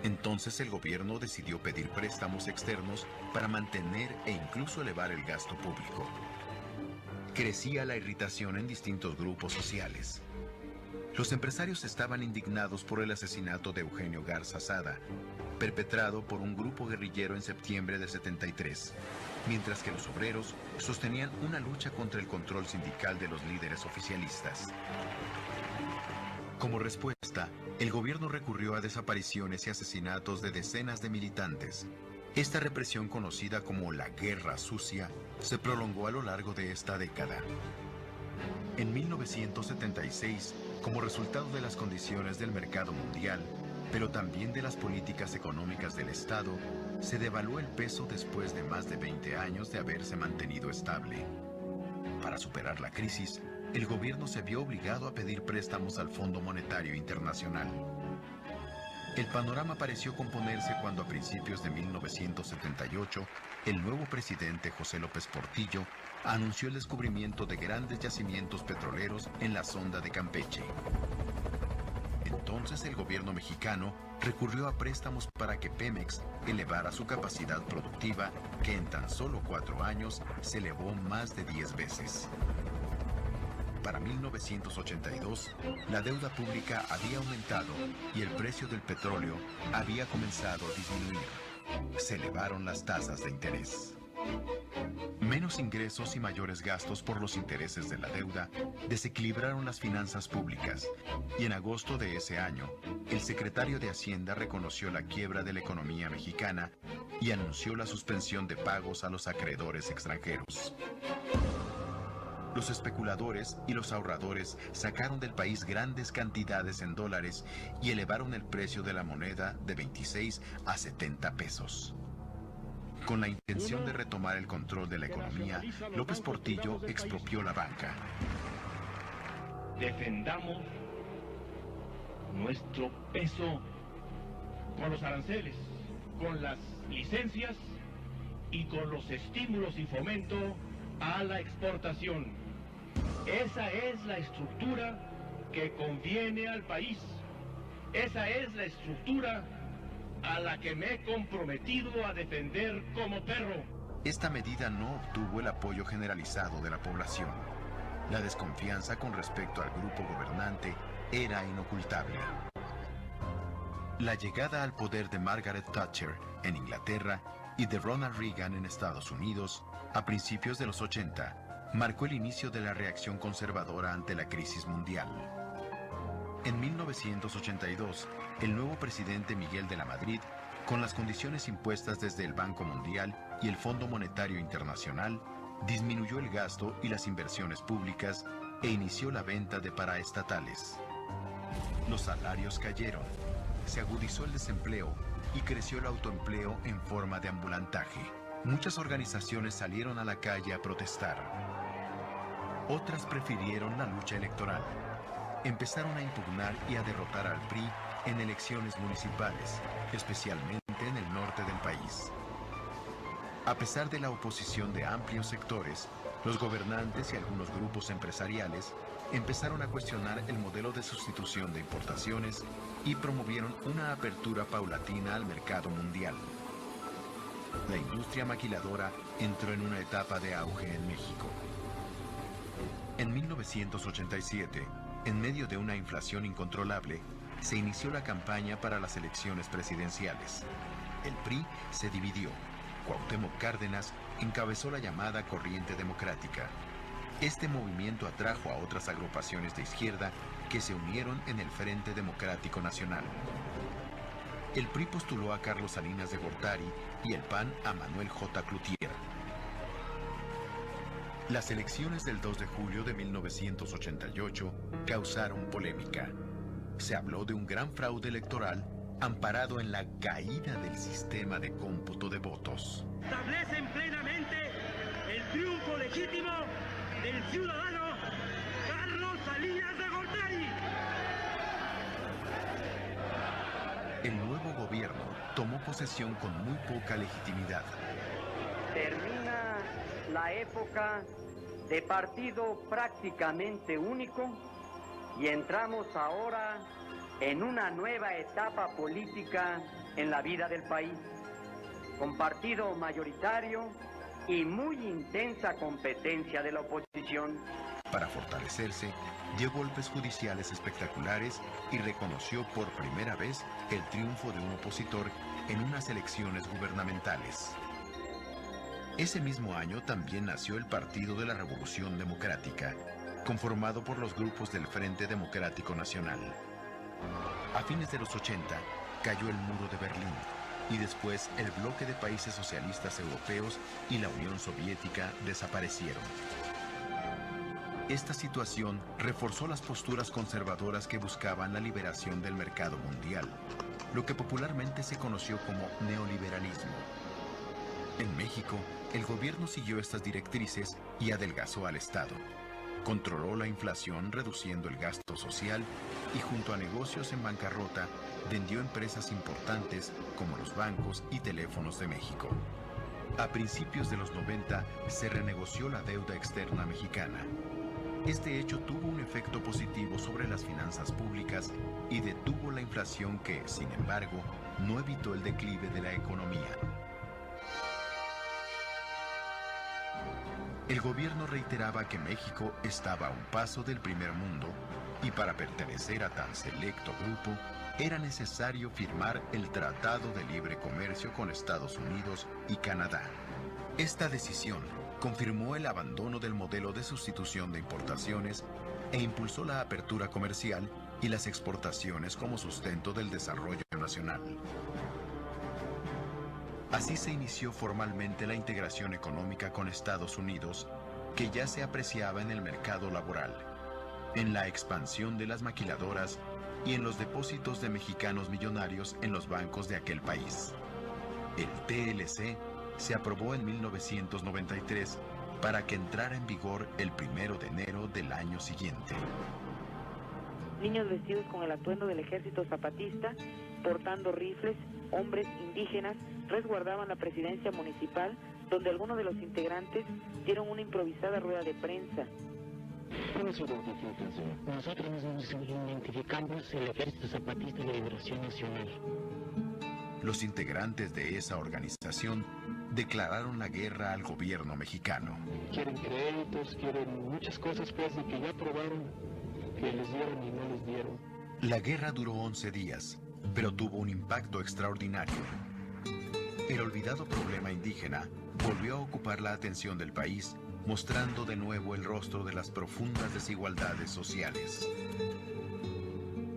Entonces el gobierno decidió pedir préstamos externos para mantener e incluso elevar el gasto público. Crecía la irritación en distintos grupos sociales. Los empresarios estaban indignados por el asesinato de Eugenio Garza Sada, perpetrado por un grupo guerrillero en septiembre de 73, mientras que los obreros sostenían una lucha contra el control sindical de los líderes oficialistas. Como respuesta, el gobierno recurrió a desapariciones y asesinatos de decenas de militantes. Esta represión, conocida como la Guerra Sucia, se prolongó a lo largo de esta década. En 1976, como resultado de las condiciones del mercado mundial, pero también de las políticas económicas del Estado, se devaluó el peso después de más de 20 años de haberse mantenido estable. Para superar la crisis, el gobierno se vio obligado a pedir préstamos al Fondo Monetario Internacional. El panorama pareció componerse cuando a principios de 1978, el nuevo presidente José López Portillo anunció el descubrimiento de grandes yacimientos petroleros en la sonda de Campeche. Entonces el gobierno mexicano recurrió a préstamos para que Pemex elevara su capacidad productiva, que en tan solo 4 años se elevó más de 10 veces. para 1982, la deuda pública había aumentado y el precio del petróleo había comenzado a disminuir. Se elevaron las tasas de interés. Menos ingresos y mayores gastos por los intereses de la deuda desequilibraron las finanzas públicas, y en agosto de ese año, el secretario de Hacienda reconoció la quiebra de la economía mexicana y anunció la suspensión de pagos a los acreedores extranjeros. Los especuladores y los ahorradores sacaron del país grandes cantidades en dólares y elevaron el precio de la moneda de 26 a 70 pesos. Con la intención de retomar el control de la economía, López Portillo expropió la banca. Defendamos nuestro peso con los aranceles, con las licencias y con los estímulos y fomento a la exportación. Esa es la estructura que conviene al país. Esa es la estructura a la que me he comprometido a defender como perro. Esta medida no obtuvo el apoyo generalizado de la población. La desconfianza con respecto al grupo gobernante era inocultable. La llegada al poder de Margaret Thatcher en Inglaterra y de Ronald Reagan en Estados Unidos a principios de los 80 marcó el inicio de la reacción conservadora ante la crisis mundial. En 1982, el nuevo presidente Miguel de la Madrid, con las condiciones impuestas desde el Banco Mundial y el Fondo Monetario Internacional, disminuyó el gasto y las inversiones públicas e inició la venta de paraestatales. Los salarios cayeron, se agudizó el desempleo y creció el autoempleo en forma de ambulantaje. Muchas organizaciones salieron a la calle a protestar. Otras prefirieron la lucha electoral. Empezaron a impugnar y a derrotar al PRI en elecciones municipales, especialmente en el norte del país. A pesar de la oposición de amplios sectores, los gobernantes y algunos grupos empresariales empezaron a cuestionar el modelo de sustitución de importaciones y promovieron una apertura paulatina al mercado mundial. La industria maquiladora entró en una etapa de auge en México. En 1987, en medio de una inflación incontrolable, se inició la campaña para las elecciones presidenciales. El PRI se dividió. Cuauhtémoc Cárdenas encabezó la llamada Corriente Democrática. Este movimiento atrajo a otras agrupaciones de izquierda que se unieron en el Frente Democrático Nacional. El PRI postuló a Carlos Salinas de Gortari y el PAN a Manuel J. Cloutier. Las elecciones del 2 de julio de 1988 causaron polémica. Se habló de un gran fraude electoral amparado en la caída del sistema de cómputo de votos. Establecen plenamente el triunfo legítimo del ciudadano Carlos Salinas de Gortari. El nuevo gobierno tomó posesión con muy poca legitimidad. Termina la época de partido prácticamente único y entramos ahora en una nueva etapa política en la vida del país, con partido mayoritario y muy intensa competencia de la oposición. Para fortalecerse, dio golpes judiciales espectaculares y reconoció por primera vez el triunfo de un opositor en unas elecciones gubernamentales. Ese mismo año también nació el Partido de la Revolución Democrática, conformado por los grupos del Frente Democrático Nacional. A fines de los 80, cayó el muro de Berlín y después el bloque de países socialistas europeos y la Unión Soviética desaparecieron. Esta situación reforzó las posturas conservadoras que buscaban la liberación del mercado mundial, lo que popularmente se conoció como neoliberalismo. En México, el gobierno siguió estas directrices y adelgazó al Estado. Controló la inflación reduciendo el gasto social y junto a negocios en bancarrota vendió empresas importantes como los bancos y teléfonos de México. A principios de los 90 se renegoció la deuda externa mexicana. Este hecho tuvo un efecto positivo sobre las finanzas públicas y detuvo la inflación que, sin embargo, no evitó el declive de la economía. el gobierno reiteraba que México estaba a un paso del primer mundo y para pertenecer a tan selecto grupo era necesario firmar el Tratado de Libre Comercio con Estados Unidos y Canadá. Esta decisión confirmó el abandono del modelo de sustitución de importaciones e impulsó la apertura comercial y las exportaciones como sustento del desarrollo nacional. Así se inició formalmente la integración económica con Estados Unidos, que ya se apreciaba en el mercado laboral, en la expansión de las maquiladoras y en los depósitos de mexicanos millonarios en los bancos de aquel país. El TLC se aprobó en 1993 para que entrara en vigor el 1 de enero del año siguiente. Niños vestidos con el atuendo del ejército zapatista, portando rifles, hombres indígenas, resguardaban la presidencia municipal, donde algunos de los integrantes dieron una improvisada rueda de prensa. Nosotros nos identificamos el Ejército Zapatista de Liberación Nacional. Los integrantes de esa organización declararon la guerra al gobierno mexicano. Quieren créditos, quieren muchas cosas pues de que ya probaron que les dieron y no les dieron. La guerra duró 11 días, pero tuvo un impacto extraordinario. El olvidado problema indígena volvió a ocupar la atención del país, mostrando de nuevo el rostro de las profundas desigualdades sociales.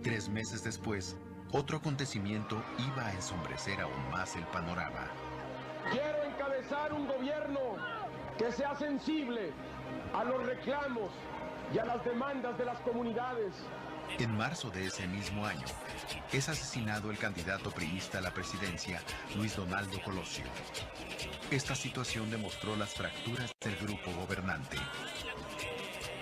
3 meses después, otro acontecimiento iba a ensombrecer aún más el panorama. Quiero encabezar un gobierno que sea sensible a los reclamos y a las demandas de las comunidades. En marzo de ese mismo año, es asesinado el candidato priista a la presidencia, Luis Donaldo Colosio. Esta situación demostró las fracturas del grupo gobernante.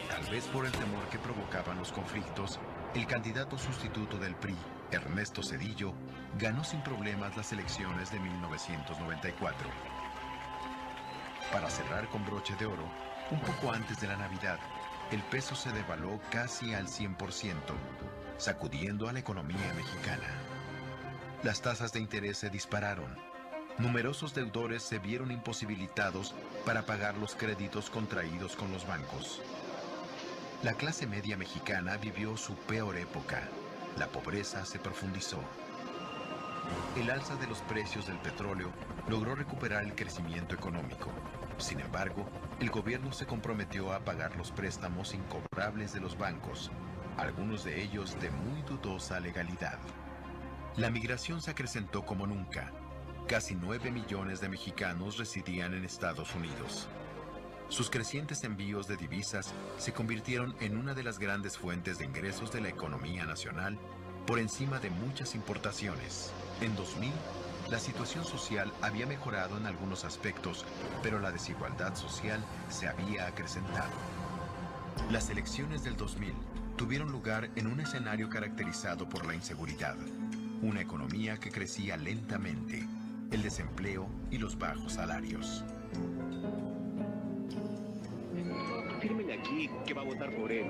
Tal vez por el temor que provocaban los conflictos, el candidato sustituto del PRI, Ernesto Zedillo, ganó sin problemas las elecciones de 1994. Para cerrar con broche de oro, un poco antes de la Navidad, el peso se devaluó casi al 100%, sacudiendo a la economía mexicana. Las tasas de interés se dispararon. Numerosos deudores se vieron imposibilitados para pagar los créditos contraídos con los bancos. La clase media mexicana vivió su peor época. La pobreza se profundizó. El alza de los precios del petróleo logró recuperar el crecimiento económico. Sin embargo, el gobierno se comprometió a pagar los préstamos incobrables de los bancos, algunos de ellos de muy dudosa legalidad. La migración se acrecentó como nunca. Casi 9 millones de mexicanos residían en Estados Unidos. Sus crecientes envíos de divisas se convirtieron en una de las grandes fuentes de ingresos de la economía nacional, por encima de muchas importaciones. En 2000, la situación social había mejorado en algunos aspectos, pero la desigualdad social se había acrecentado. Las elecciones del 2000 tuvieron lugar en un escenario caracterizado por la inseguridad, una economía que crecía lentamente, el desempleo y los bajos salarios. Fírmele aquí que va a votar por él.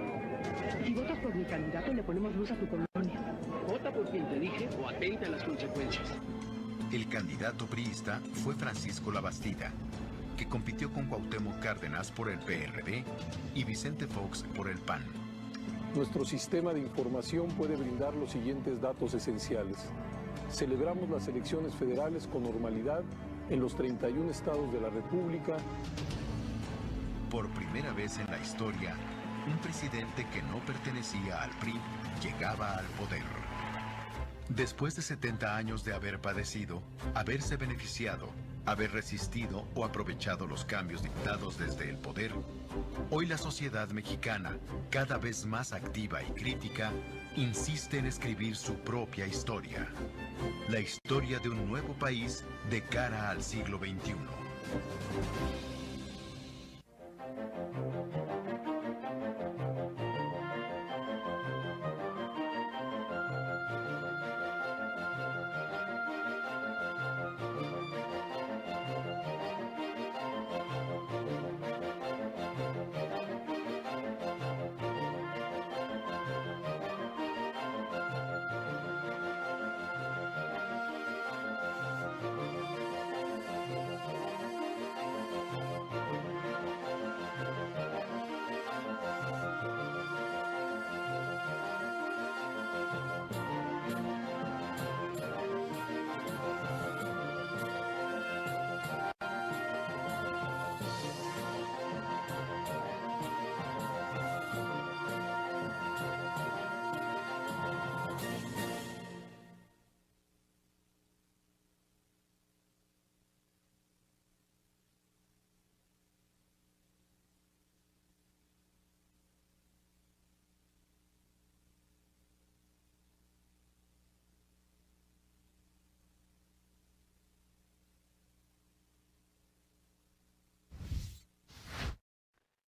Si votas por mi candidato, le ponemos luz a tu colonia. Vota por quien te dije o atenta a las consecuencias. El candidato priista fue Francisco Labastida, que compitió con Cuauhtémoc Cárdenas por el PRD y Vicente Fox por el PAN. Nuestro sistema de información puede brindar los siguientes datos esenciales. Celebramos las elecciones federales con normalidad en los 31 estados de la República. Por primera vez en la historia, un presidente que no pertenecía al PRI llegaba al poder. Después de 70 años de haber padecido, haberse beneficiado, haber resistido o aprovechado los cambios dictados desde el poder, hoy la sociedad mexicana, cada vez más activa y crítica, insiste en escribir su propia historia. La historia de un nuevo país de cara al siglo XXI.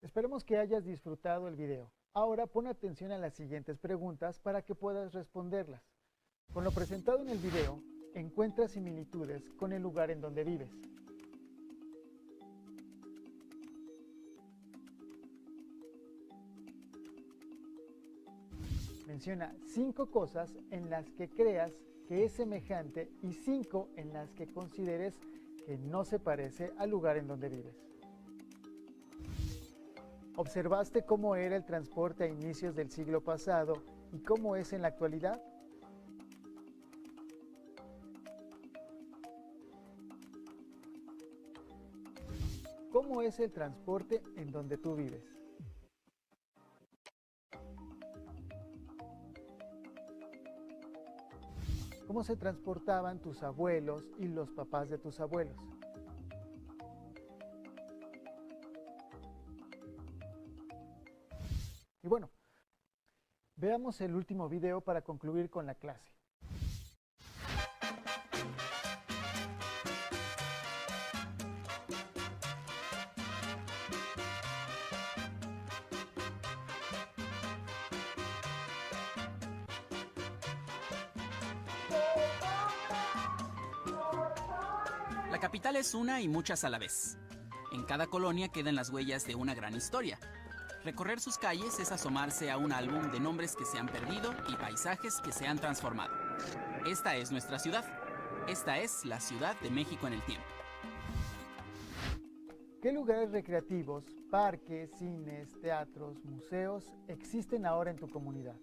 Esperemos que hayas disfrutado el video. Ahora pon atención a las siguientes preguntas para que puedas responderlas. Con lo presentado en el video, encuentra similitudes con el lugar en donde vives. Menciona 5 cosas en las que creas que es semejante y 5 en las que consideres que no se parece al lugar en donde vives. ¿Observaste cómo era el transporte a inicios del siglo pasado y cómo es en la actualidad? ¿Cómo es el transporte en donde tú vives? ¿Cómo se transportaban tus abuelos y los papás de tus abuelos? Y bueno, veamos el último video para concluir con la clase. La capital es una y muchas a la vez. En cada colonia quedan las huellas de una gran historia. Recorrer sus calles es asomarse a un álbum de nombres que se han perdido y paisajes que se han transformado. Esta es nuestra ciudad. Esta es la Ciudad de México en el tiempo. ¿Qué lugares recreativos, parques, cines, teatros, museos existen ahora en tu comunidad?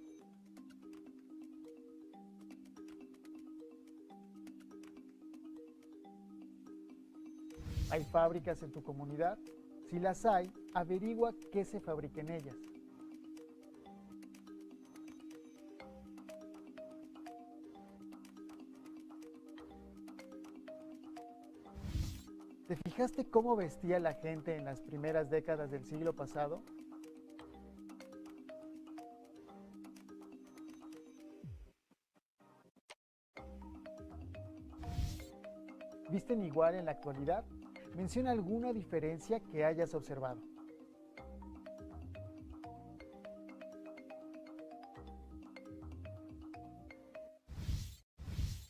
¿Hay fábricas en tu comunidad? Si las hay, averigua qué se fabrica en ellas. ¿Te fijaste cómo vestía la gente en las primeras décadas del siglo pasado? ¿Visten igual en la actualidad? Menciona alguna diferencia que hayas observado.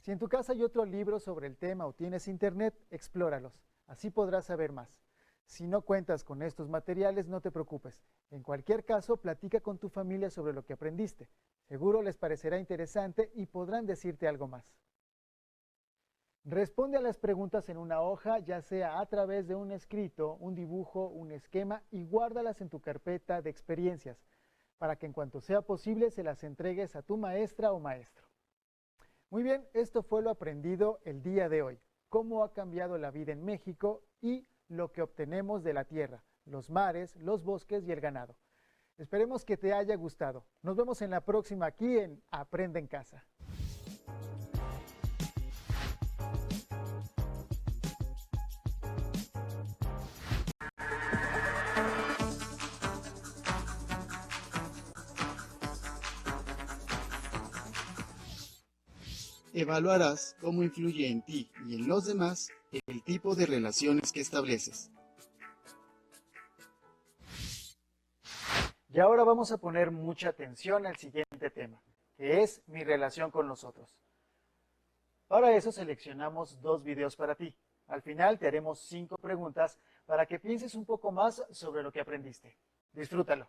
Si en tu casa hay otro libro sobre el tema o tienes internet, explóralos. Así podrás saber más. Si no cuentas con estos materiales, no te preocupes. En cualquier caso, platica con tu familia sobre lo que aprendiste. Seguro les parecerá interesante y podrán decirte algo más. Responde a las preguntas en una hoja, ya sea a través de un escrito, un dibujo, un esquema, y guárdalas en tu carpeta de experiencias, para que en cuanto sea posible se las entregues a tu maestra o maestro. Muy bien, esto fue lo aprendido el día de hoy. Cómo ha cambiado la vida en México y lo que obtenemos de la tierra, los mares, los bosques y el ganado. Esperemos que te haya gustado. Nos vemos en la próxima aquí en Aprende en Casa. Evaluarás cómo influye en ti y en los demás el tipo de relaciones que estableces. Y ahora vamos a poner mucha atención al siguiente tema, que es mi relación con los otros. Para eso seleccionamos 2 videos para ti. Al final te haremos 5 preguntas para que pienses un poco más sobre lo que aprendiste. Disfrútalo.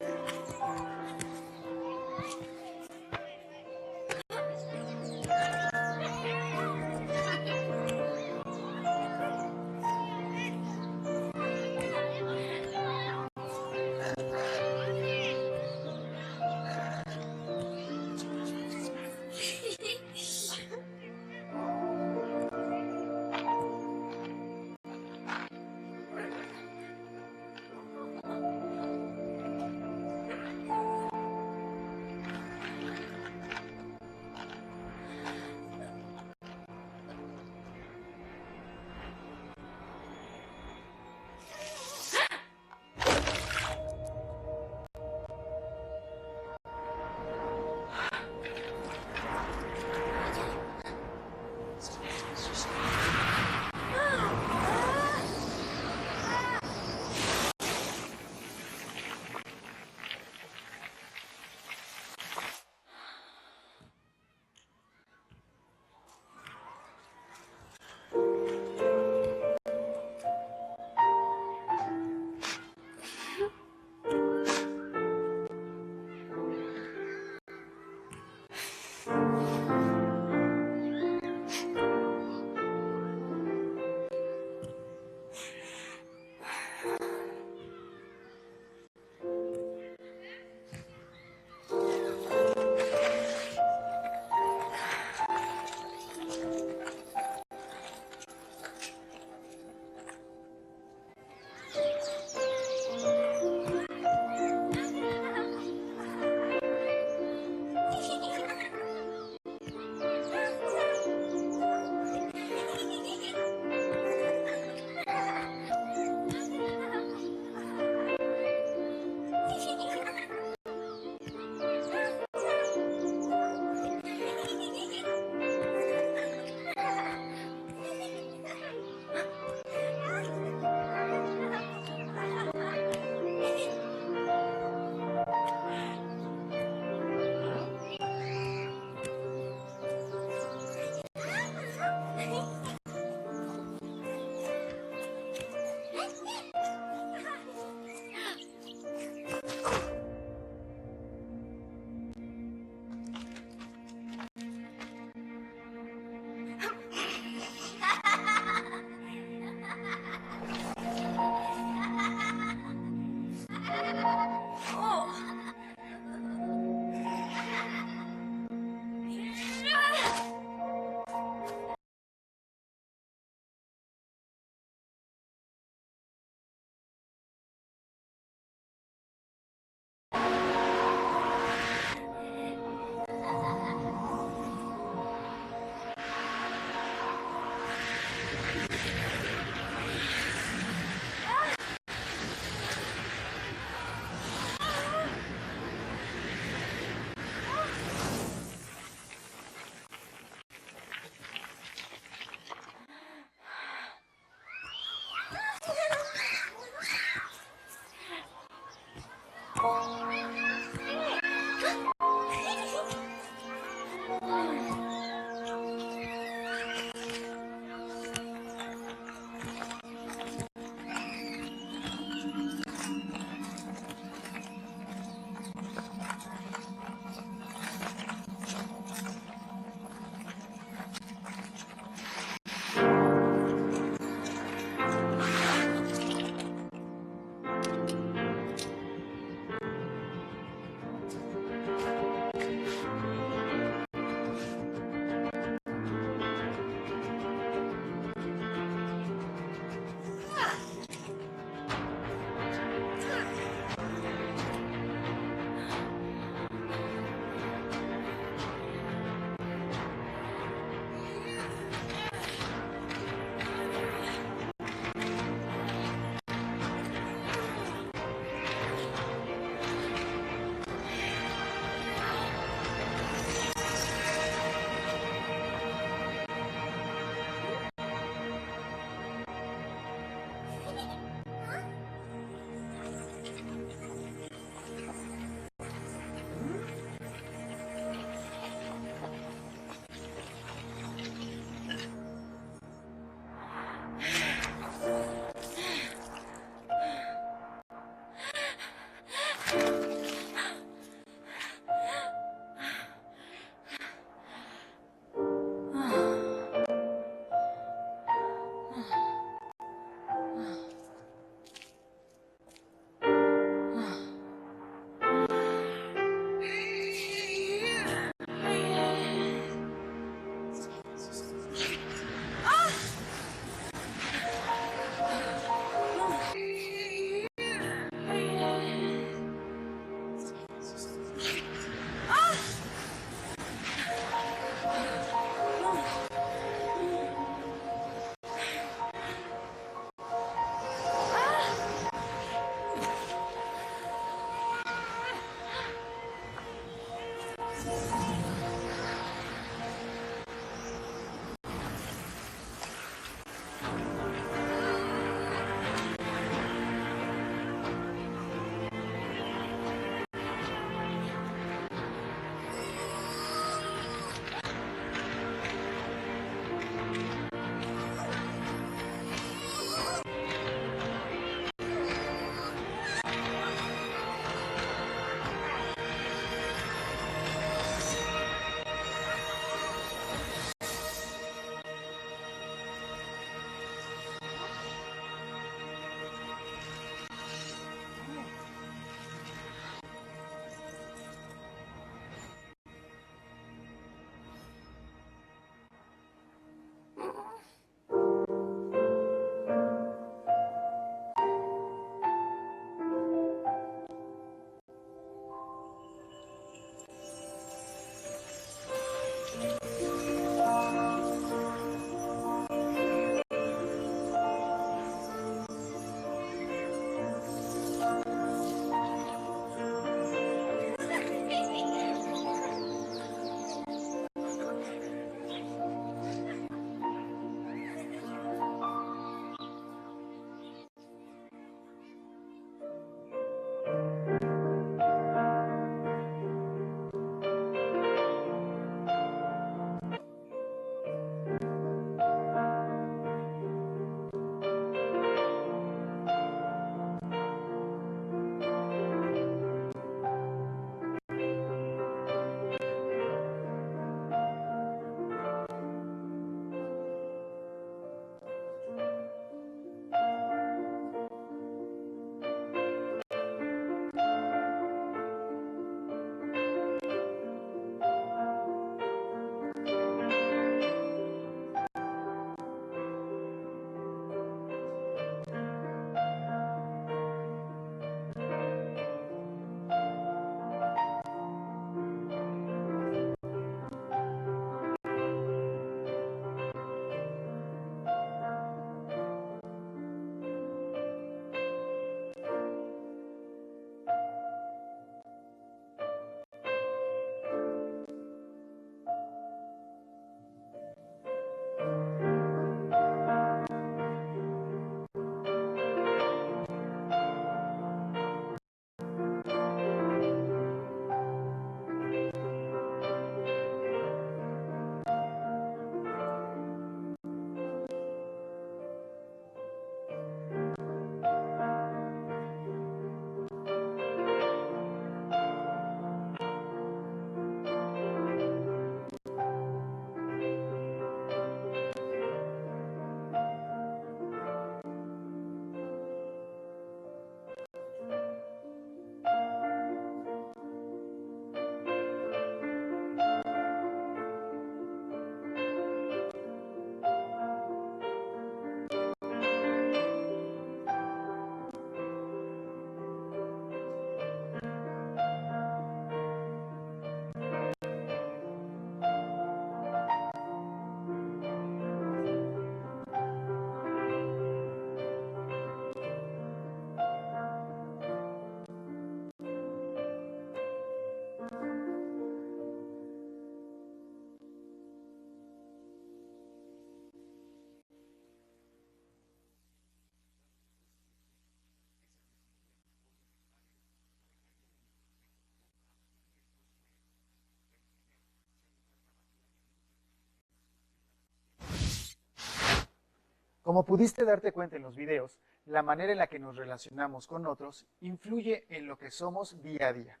Como pudiste darte cuenta en los videos, la manera en la que nos relacionamos con otros influye en lo que somos día a día.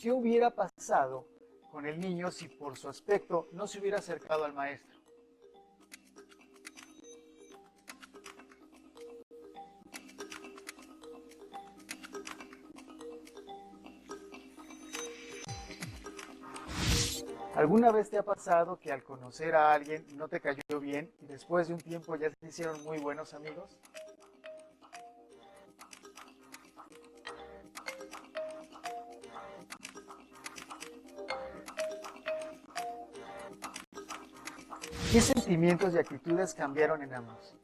¿Qué hubiera pasado con el niño si por su aspecto no se hubiera acercado al maestro? ¿Alguna vez te ha pasado que al conocer a alguien no te cayó bien y después de un tiempo ya se hicieron muy buenos amigos? ¿Qué sentimientos y actitudes cambiaron en ambos?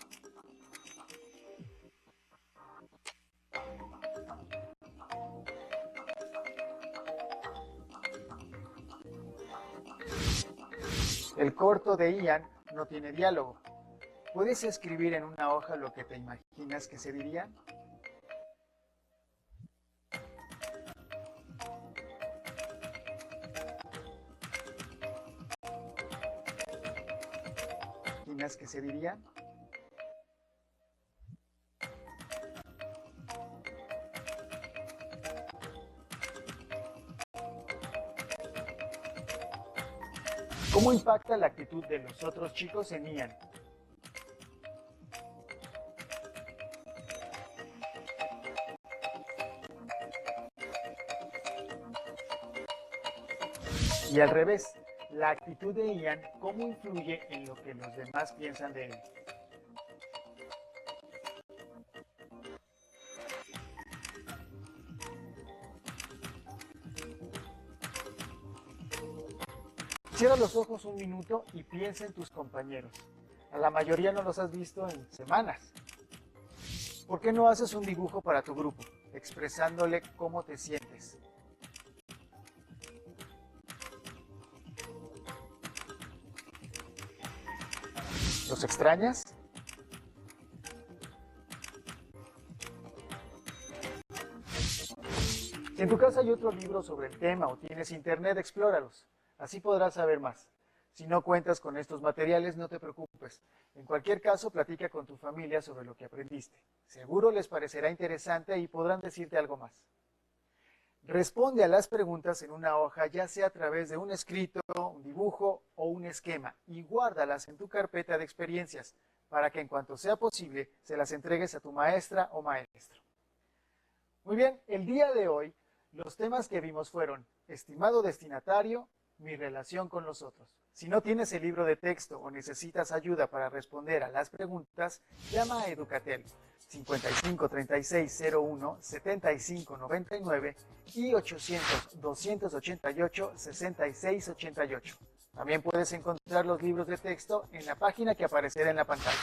El corto de Ian no tiene diálogo. ¿Puedes escribir en una hoja lo que te imaginas que se diría? ¿Imaginas que se diría? ¿Cómo impacta la actitud de los otros chicos en Ian? Y al revés, la actitud de Ian, ¿cómo influye en lo que los demás piensan de él? Cierra los ojos un minuto y piensa en tus compañeros. A la mayoría no los has visto en semanas. ¿Por qué no haces un dibujo para tu grupo, expresándole cómo te sientes? ¿Los extrañas? Si en tu casa hay otro libro sobre el tema o tienes internet, explóralos. Así podrás saber más. Si no cuentas con estos materiales, no te preocupes. En cualquier caso, platica con tu familia sobre lo que aprendiste. Seguro les parecerá interesante y podrán decirte algo más. Responde a las preguntas en una hoja, ya sea a través de un escrito, un dibujo o un esquema, y guárdalas en tu carpeta de experiencias, para que en cuanto sea posible, se las entregues a tu maestra o maestro. Muy bien, el día de hoy, los temas que vimos fueron: estimado destinatario, mi relación con los otros. Si no tienes el libro de texto o necesitas ayuda para responder a las preguntas, llama a Educatel 55 36 01 75 99 y 800 288 66 88. También puedes encontrar los libros de texto en la página que aparecerá en la pantalla.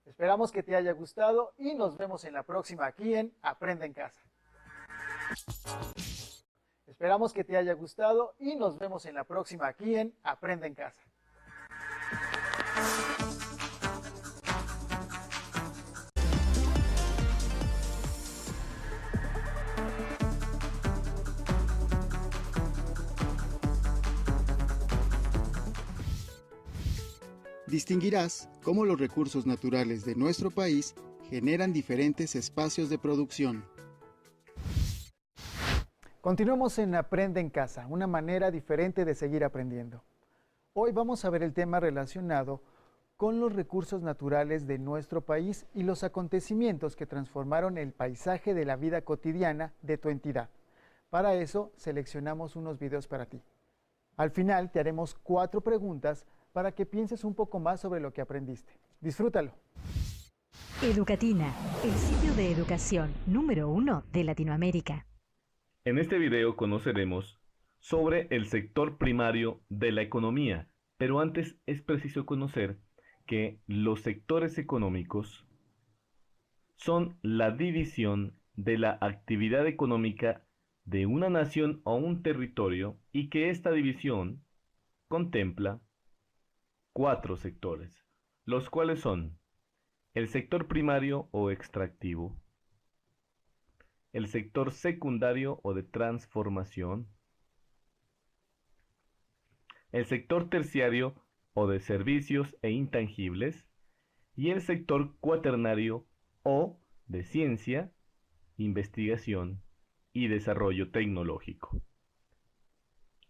Esperamos que te haya gustado y nos vemos en la próxima aquí en Aprende en Casa. Esperamos que te haya gustado y nos vemos en la próxima aquí en Aprende en Casa. Distinguirás cómo los recursos naturales de nuestro país generan diferentes espacios de producción. Continuamos en Aprende en Casa, una manera diferente de seguir aprendiendo. Hoy vamos a ver el tema relacionado con los recursos naturales de nuestro país y los acontecimientos que transformaron el paisaje de la vida cotidiana de tu entidad. Para eso seleccionamos unos videos para ti. Al final te haremos 4 preguntas para que pienses un poco más sobre lo que aprendiste. Disfrútalo. Educatina, el sitio de educación número 1 de Latinoamérica. En este video conoceremos sobre el sector primario de la economía, pero antes es preciso conocer que los sectores económicos son la división de la actividad económica de una nación o un territorio y que esta división contempla 4 sectores, los cuales son el sector primario o extractivo, el sector secundario o de transformación, el sector terciario o de servicios e intangibles y el sector cuaternario o de ciencia, investigación y desarrollo tecnológico.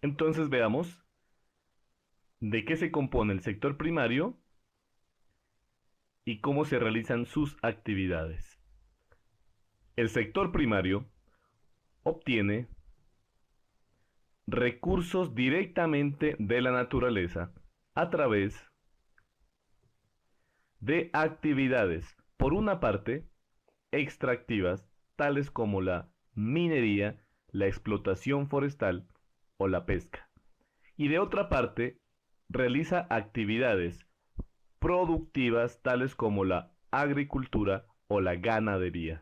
Entonces veamos de qué se compone el sector primario y cómo se realizan sus actividades. El sector primario obtiene recursos directamente de la naturaleza a través de actividades, por una parte, extractivas, tales como la minería, la explotación forestal o la pesca, y de otra parte, realiza actividades productivas tales como la agricultura o la ganadería.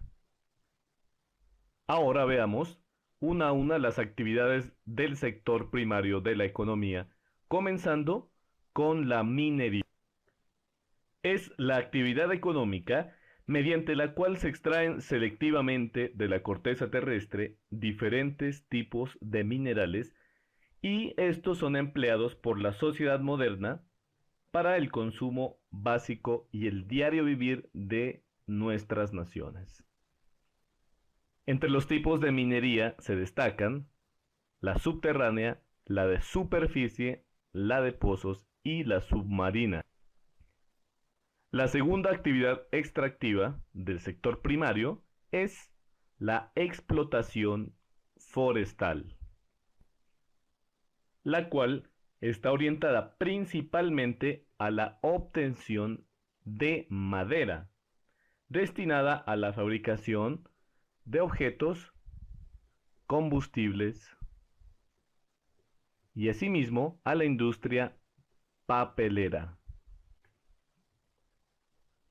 Ahora veamos una a una las actividades del sector primario de la economía, comenzando con la minería. Es la actividad económica mediante la cual se extraen selectivamente de la corteza terrestre diferentes tipos de minerales y estos son empleados por la sociedad moderna para el consumo básico y el diario vivir de nuestras naciones. Entre los tipos de minería se destacan la subterránea, la de superficie, la de pozos y la submarina. La segunda actividad extractiva del sector primario es la explotación forestal, la cual está orientada principalmente a la obtención de madera, destinada a la fabricación de objetos, combustibles y asimismo a la industria papelera.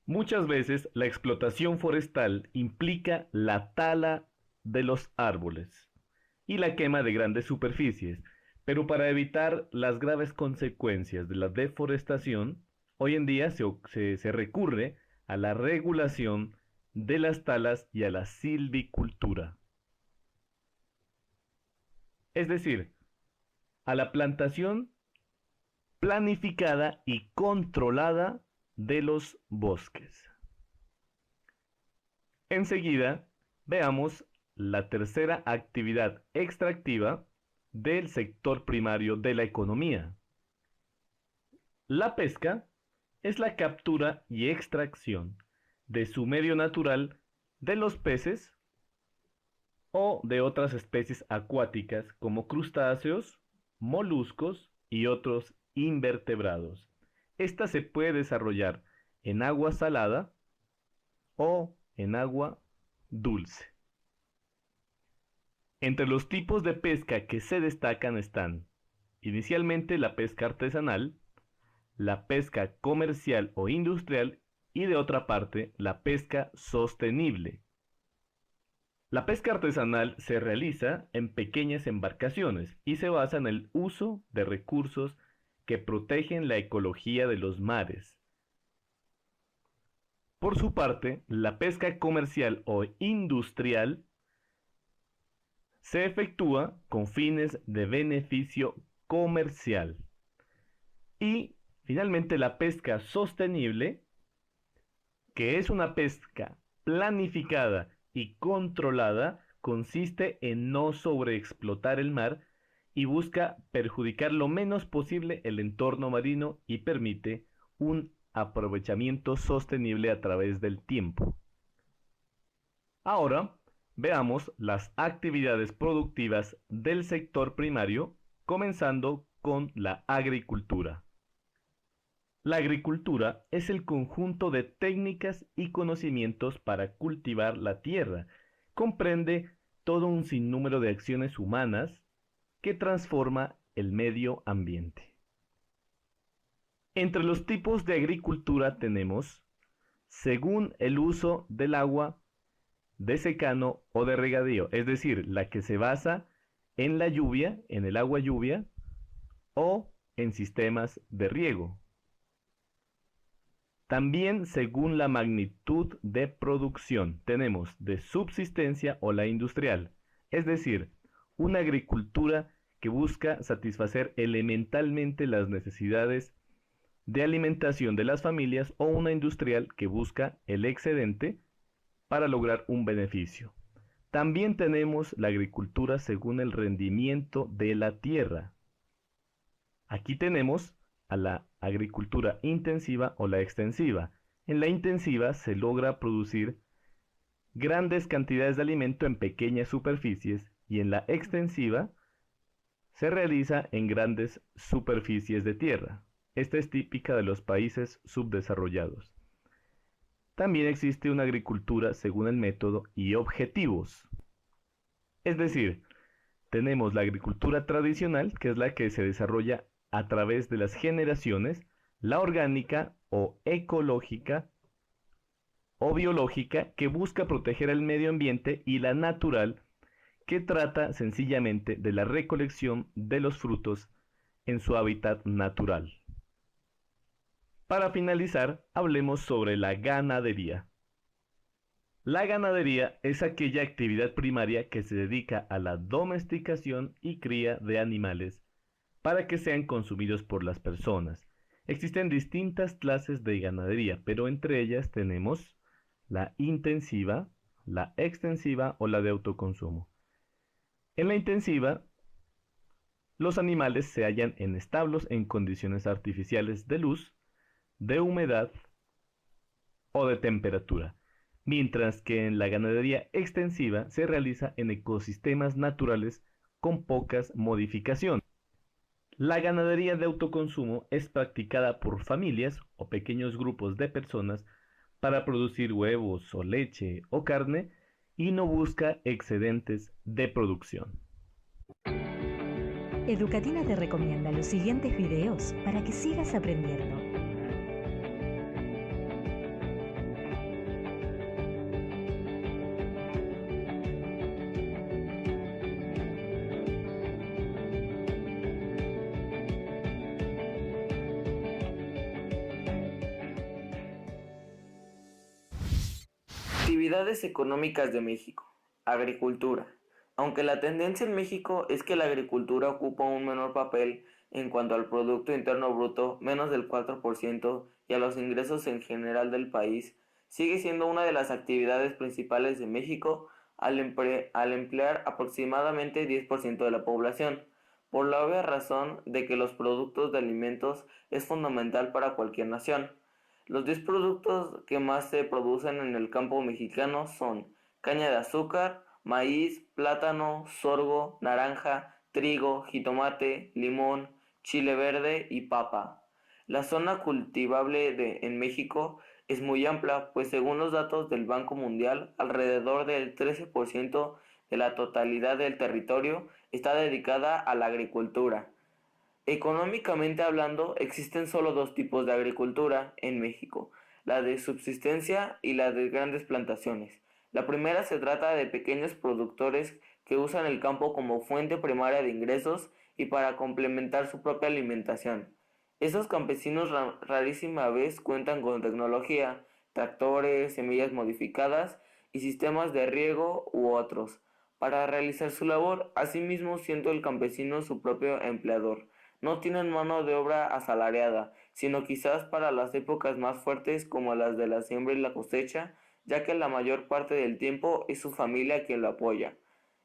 Muchas veces la explotación forestal implica la tala de los árboles y la quema de grandes superficies, pero para evitar las graves consecuencias de la deforestación, hoy en día se recurre a la regulación de las talas y a la silvicultura. Es decir, a la plantación planificada y controlada de los bosques. Enseguida, veamos la tercera actividad extractiva del sector primario de la economía. La pesca es la captura y extracción de su medio natural de los peces o de otras especies acuáticas como crustáceos, moluscos y otros invertebrados. Esta se puede desarrollar en agua salada o en agua dulce. Entre los tipos de pesca que se destacan están inicialmente la pesca artesanal, la pesca comercial o industrial y de otra parte la pesca sostenible. La pesca artesanal se realiza en pequeñas embarcaciones y se basa en el uso de recursos que protegen la ecología de los mares. Por su parte, la pesca comercial o industrial se efectúa con fines de beneficio comercial. Y finalmente la pesca sostenible, que es una pesca planificada y controlada, consiste en no sobreexplotar el mar y busca perjudicar lo menos posible el entorno marino y permite un aprovechamiento sostenible a través del tiempo. Ahora veamos las actividades productivas del sector primario, comenzando con la agricultura. La agricultura es el conjunto de técnicas y conocimientos para cultivar la tierra. Comprende todo un sinnúmero de acciones humanas que transforma el medio ambiente. Entre los tipos de agricultura tenemos, según el uso del agua, de secano o de regadío, es decir, la que se basa en la lluvia, en el agua lluvia, o en sistemas de riego. También según la magnitud de producción, tenemos de subsistencia o la industrial, es decir, una agricultura que busca satisfacer elementalmente las necesidades de alimentación de las familias o una industrial que busca el excedente para lograr un beneficio. También tenemos la agricultura según el rendimiento de la tierra. Aquí tenemos a la agricultura intensiva o la extensiva. En la intensiva se logra producir grandes cantidades de alimento en pequeñas superficies y en la extensiva se realiza en grandes superficies de tierra. Esta es típica de los países subdesarrollados. También existe una agricultura según el método y objetivos. Es decir, tenemos la agricultura tradicional, que es la que se desarrolla a través de las generaciones, la orgánica o ecológica o biológica, que busca proteger el medio ambiente, y la natural, que trata sencillamente de la recolección de los frutos en su hábitat natural. Para finalizar, hablemos sobre la ganadería. La ganadería es aquella actividad primaria que se dedica a la domesticación y cría de animales para que sean consumidos por las personas. Existen distintas clases de ganadería, pero entre ellas tenemos la intensiva, la extensiva o la de autoconsumo. En la intensiva, los animales se hallan en establos en condiciones artificiales de luz, de humedad o de temperatura, mientras que en la ganadería extensiva se realiza en ecosistemas naturales con pocas modificaciones. La ganadería de autoconsumo es practicada por familias o pequeños grupos de personas para producir huevos o leche o carne y no busca excedentes de producción. Educatina te recomienda los siguientes videos para que sigas aprendiendo. Actividades económicas de México. Agricultura. Aunque la tendencia en México es que la agricultura ocupa un menor papel en cuanto al Producto Interno Bruto, menos del 4%, y a los ingresos en general del país, sigue siendo una de las actividades principales de México al emplear aproximadamente 10% de la población, por la obvia razón de que los productos de alimentos es fundamental para cualquier nación. Los 10 productos que más se producen en el campo mexicano son caña de azúcar, maíz, plátano, sorgo, naranja, trigo, jitomate, limón, chile verde y papa. La zona cultivable en México es muy amplia, pues según los datos del Banco Mundial, alrededor del 13% de la totalidad del territorio está dedicada a la agricultura. Económicamente hablando, existen solo dos tipos de agricultura en México, la de subsistencia y la de grandes plantaciones. La primera se trata de pequeños productores que usan el campo como fuente primaria de ingresos y para complementar su propia alimentación. Esos campesinos rarísima vez cuentan con tecnología, tractores, semillas modificadas y sistemas de riego u otros para realizar su labor. Asimismo, siendo el campesino su propio empleador. No tienen mano de obra asalariada, sino quizás para las épocas más fuertes como las de la siembra y la cosecha, ya que la mayor parte del tiempo es su familia quien lo apoya.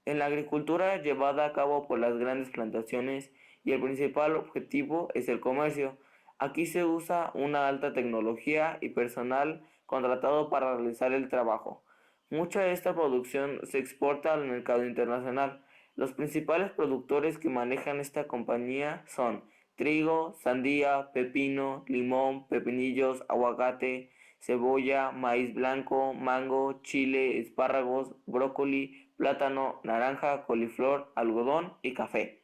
En la agricultura llevada a cabo por las grandes plantaciones y el principal objetivo es el comercio. Aquí se usa una alta tecnología y personal contratado para realizar el trabajo. Mucha de esta producción se exporta al mercado internacional. Los principales productores que manejan esta compañía son trigo, sandía, pepino, limón, pepinillos, aguacate, cebolla, maíz blanco, mango, chile, espárragos, brócoli, plátano, naranja, coliflor, algodón y café.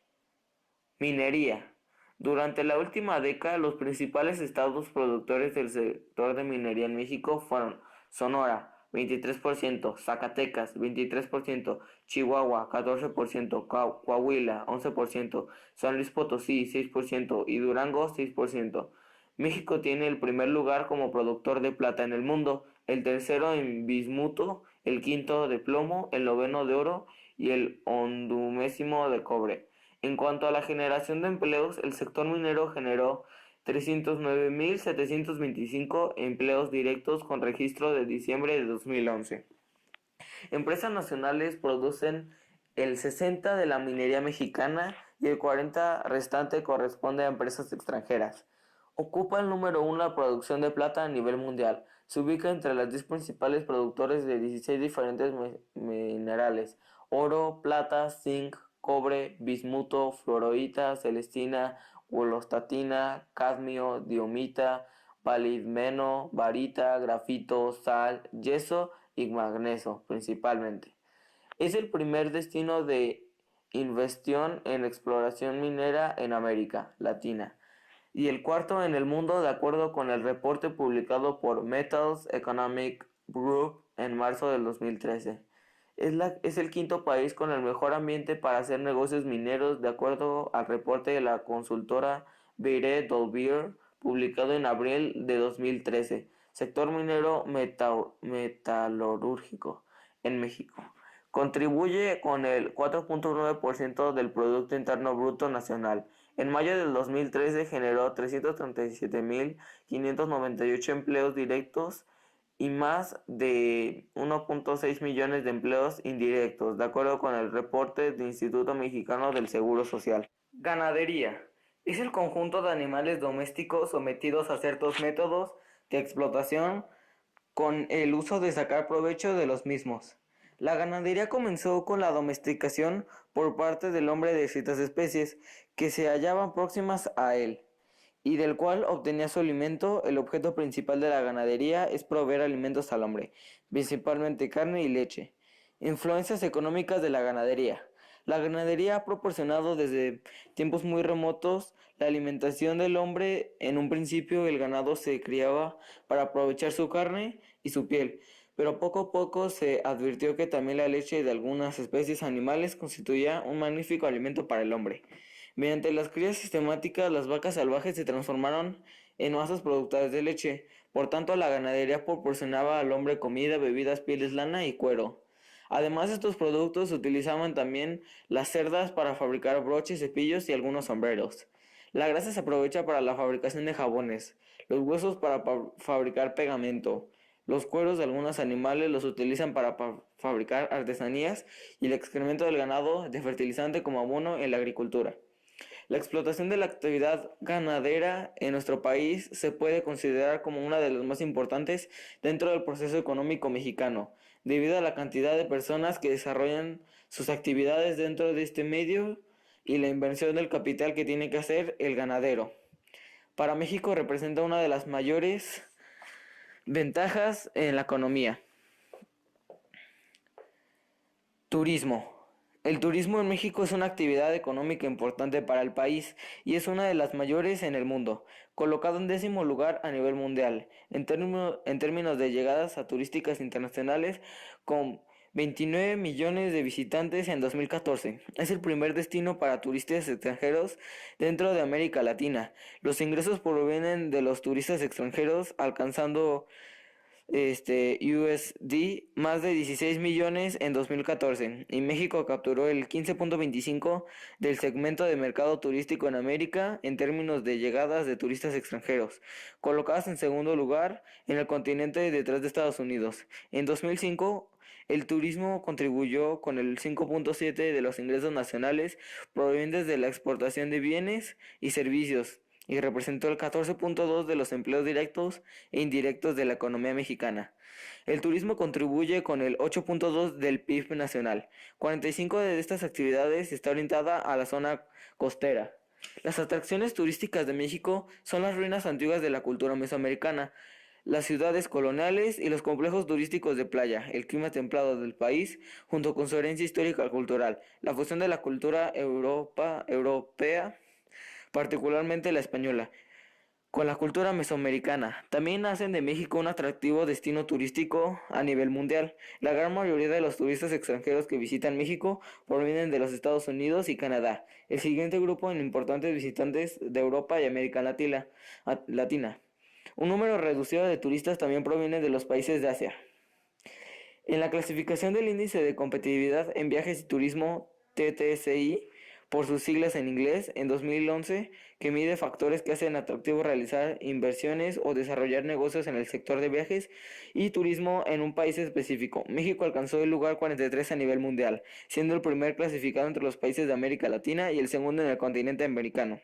Minería. Durante la última década, los principales estados productores del sector de minería en México fueron Sonora, 23%, Zacatecas, 23%, Chihuahua, 14%, Coahuila, 11%, San Luis Potosí, 6% y Durango, 6%. México tiene el primer lugar como productor de plata en el mundo, el tercero en bismuto, el quinto de plomo, el noveno de oro y el 11º de cobre. En cuanto a la generación de empleos, el sector minero generó 309.725 empleos directos con registro de diciembre de 2011. Empresas nacionales producen el 60% de la minería mexicana y el 40% restante corresponde a empresas extranjeras. Ocupa el número 1 la producción de plata a nivel mundial. Se ubica entre las 10 principales productores de 16 diferentes minerales: oro, plata, zinc, cobre, bismuto, fluorita, celestina, wolostatina, cadmio, diomita, palidmeno, barita, grafito, sal, yeso y magnesio principalmente. Es el primer destino de inversión en exploración minera en América Latina y el cuarto en el mundo, de acuerdo con el reporte publicado por Metals Economic Group en marzo del 2013. Es el quinto país con el mejor ambiente para hacer negocios mineros, de acuerdo al reporte de la consultora Beire Dolbear, publicado en abril de 2013. Sector minero metalúrgico en México. Contribuye con el 4.9% del Producto Interno Bruto Nacional. En mayo del 2013 generó 337.598 empleos directos y más de 1.6 millones de empleos indirectos, de acuerdo con el reporte del Instituto Mexicano del Seguro Social. Ganadería. Es el conjunto de animales domésticos sometidos a ciertos métodos de explotación con el uso de sacar provecho de los mismos. La ganadería comenzó con la domesticación por parte del hombre de ciertas especies que se hallaban próximas a él y del cual obtenía su alimento. El objeto principal de la ganadería es proveer alimentos al hombre, principalmente carne y leche. Influencias económicas de la ganadería. La ganadería ha proporcionado desde tiempos muy remotos la alimentación del hombre. En un principio el ganado se criaba para aprovechar su carne y su piel, pero poco a poco se advirtió que también la leche de algunas especies animales constituía un magnífico alimento para el hombre. Mediante las crías sistemáticas, las vacas salvajes se transformaron en masas productoras de leche. Por tanto, la ganadería proporcionaba al hombre comida, bebidas, pieles, lana y cuero. Además de estos productos, se utilizaban también las cerdas para fabricar broches, cepillos y algunos sombreros. La grasa se aprovecha para la fabricación de jabones, los huesos para fabricar pegamento. Los cueros de algunos animales los utilizan para fabricar artesanías y el excremento del ganado de fertilizante como abono en la agricultura. La explotación de la actividad ganadera en nuestro país se puede considerar como una de las más importantes dentro del proceso económico mexicano, debido a la cantidad de personas que desarrollan sus actividades dentro de este medio y la inversión del capital que tiene que hacer el ganadero. Para México representa una de las mayores ventajas en la economía. Turismo. El turismo en México es una actividad económica importante para el país y es una de las mayores en el mundo, colocado en 10º lugar a nivel mundial, en términos de llegadas a turísticas internacionales, con 29 millones de visitantes en 2014. Es el primer destino para turistas extranjeros dentro de América Latina. Los ingresos provienen de los turistas extranjeros, alcanzando USD más de 16 millones en 2014, y México capturó el 15.25% del segmento de mercado turístico en América en términos de llegadas de turistas extranjeros, colocadas en segundo lugar en el continente detrás de Estados Unidos. En 2005, el turismo contribuyó con el 5.7% de los ingresos nacionales provenientes de la exportación de bienes y servicios, y representó el 14.2% de los empleos directos e indirectos de la economía mexicana. El turismo contribuye con el 8.2% del PIB nacional. 45% de estas actividades está orientada a la zona costera. Las atracciones turísticas de México son las ruinas antiguas de la cultura mesoamericana, las ciudades coloniales y los complejos turísticos de playa, el clima templado del país, junto con su herencia histórica y cultural, la fusión de la cultura europea, particularmente la española, con la cultura mesoamericana. También hacen de México un atractivo destino turístico a nivel mundial. La gran mayoría de los turistas extranjeros que visitan México provienen de los Estados Unidos y Canadá. El siguiente grupo en importantes visitantes de Europa y América Latina. Un número reducido de turistas también proviene de los países de Asia. En la clasificación del índice de competitividad en viajes y turismo TTSI, por sus siglas en inglés, en 2011, que mide factores que hacen atractivo realizar inversiones o desarrollar negocios en el sector de viajes y turismo en un país específico. México alcanzó el lugar 43 a nivel mundial, siendo el primer clasificado entre los países de América Latina y el segundo en el continente americano.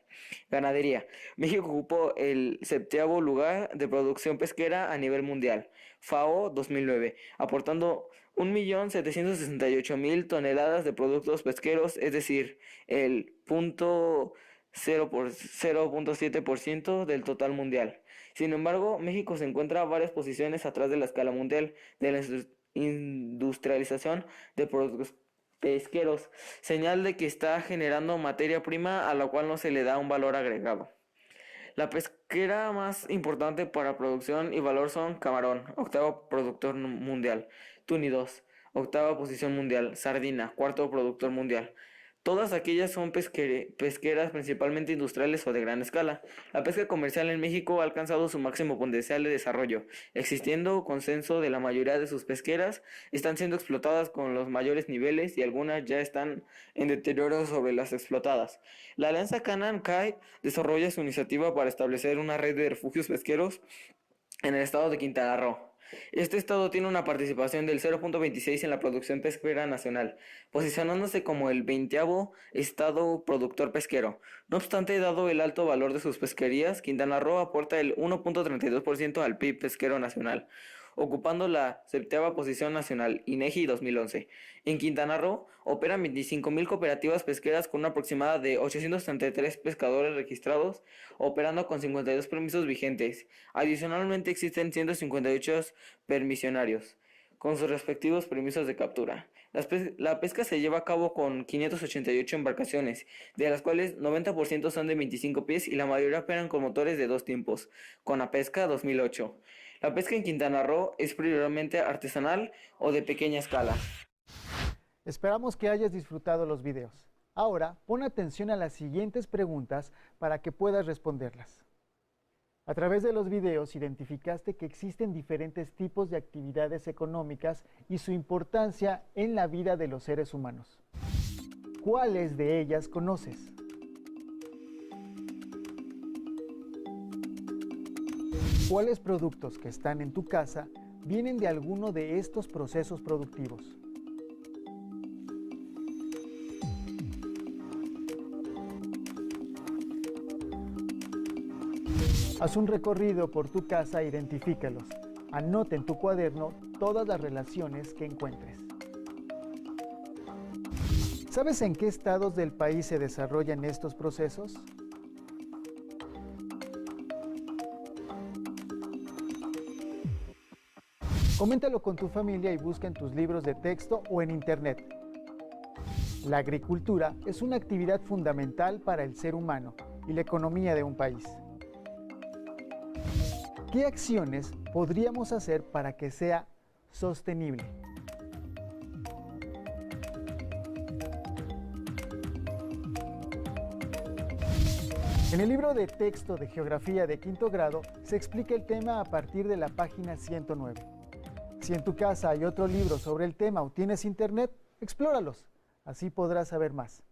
Ganadería. México ocupó el 7º lugar de producción pesquera a nivel mundial, FAO 2009, aportando 1.768.000 toneladas de productos pesqueros, es decir, el 0.7% del total mundial. Sin embargo, México se encuentra a varias posiciones atrás de la escala mundial de la industrialización de productos pesqueros, señal de que está generando materia prima a la cual no se le da un valor agregado. La pesquera más importante para producción y valor son camarón, 8º productor mundial, tuna 2, octava posición mundial. Sardina, cuarto productor mundial. Todas aquellas son pesqueras principalmente industriales o de gran escala. La pesca comercial en México ha alcanzado su máximo potencial de desarrollo, existiendo consenso de la mayoría de sus pesqueras, están siendo explotadas con los mayores niveles y algunas ya están en deterioro sobre las explotadas. La Alianza Canaan-CAI desarrolla su iniciativa para establecer una red de refugios pesqueros en el estado de Quintana Roo. Este estado tiene una participación del 0.26 en la producción pesquera nacional, posicionándose como el 20º estado productor pesquero. No obstante, dado el alto valor de sus pesquerías, Quintana Roo aporta el 1.32% al PIB pesquero nacional, ocupando la 7ª posición nacional, INEGI 2011. En Quintana Roo operan 25.000 cooperativas pesqueras con una aproximada de 833 pescadores registrados, operando con 52 permisos vigentes. Adicionalmente existen 158 permisionarios, con sus respectivos permisos de captura. La pesca se lleva a cabo con 588 embarcaciones, de las cuales 90% son de 25 pies y la mayoría operan con motores de 2 tiempos, con la pesca 2008. La pesca en Quintana Roo es prioritariamente artesanal o de pequeña escala. Esperamos que hayas disfrutado los videos. Ahora, pon atención a las siguientes preguntas para que puedas responderlas. A través de los videos identificaste que existen diferentes tipos de actividades económicas y su importancia en la vida de los seres humanos. ¿Cuáles de ellas conoces? ¿Cuáles productos que están en tu casa vienen de alguno de estos procesos productivos? Haz un recorrido por tu casa e identifícalos. Anota en tu cuaderno todas las relaciones que encuentres. ¿Sabes en qué estados del país se desarrollan estos procesos? Coméntalo con tu familia y busca en tus libros de texto o en internet. La agricultura es una actividad fundamental para el ser humano y la economía de un país. ¿Qué acciones podríamos hacer para que sea sostenible? En el libro de texto de Geografía de quinto grado se explica el tema a partir de la página 109. Si en tu casa hay otro libro sobre el tema o tienes internet, explóralos, así podrás saber más.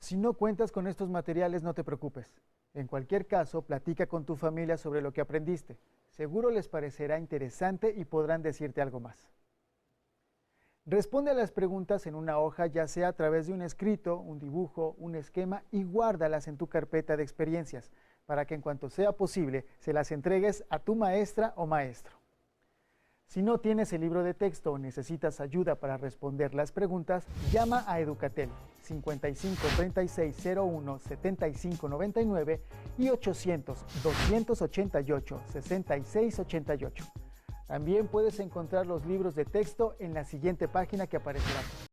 Si no cuentas con estos materiales, no te preocupes. En cualquier caso, platica con tu familia sobre lo que aprendiste. Seguro les parecerá interesante y podrán decirte algo más. Responde a las preguntas en una hoja, ya sea a través de un escrito, un dibujo, un esquema, y guárdalas en tu carpeta de experiencias, para que en cuanto sea posible se las entregues a tu maestra o maestro. Si no tienes el libro de texto o necesitas ayuda para responder las preguntas, llama a Educatel 55 36 01 75 99 y 800 288 66 88. También puedes encontrar los libros de texto en la siguiente página que aparecerá.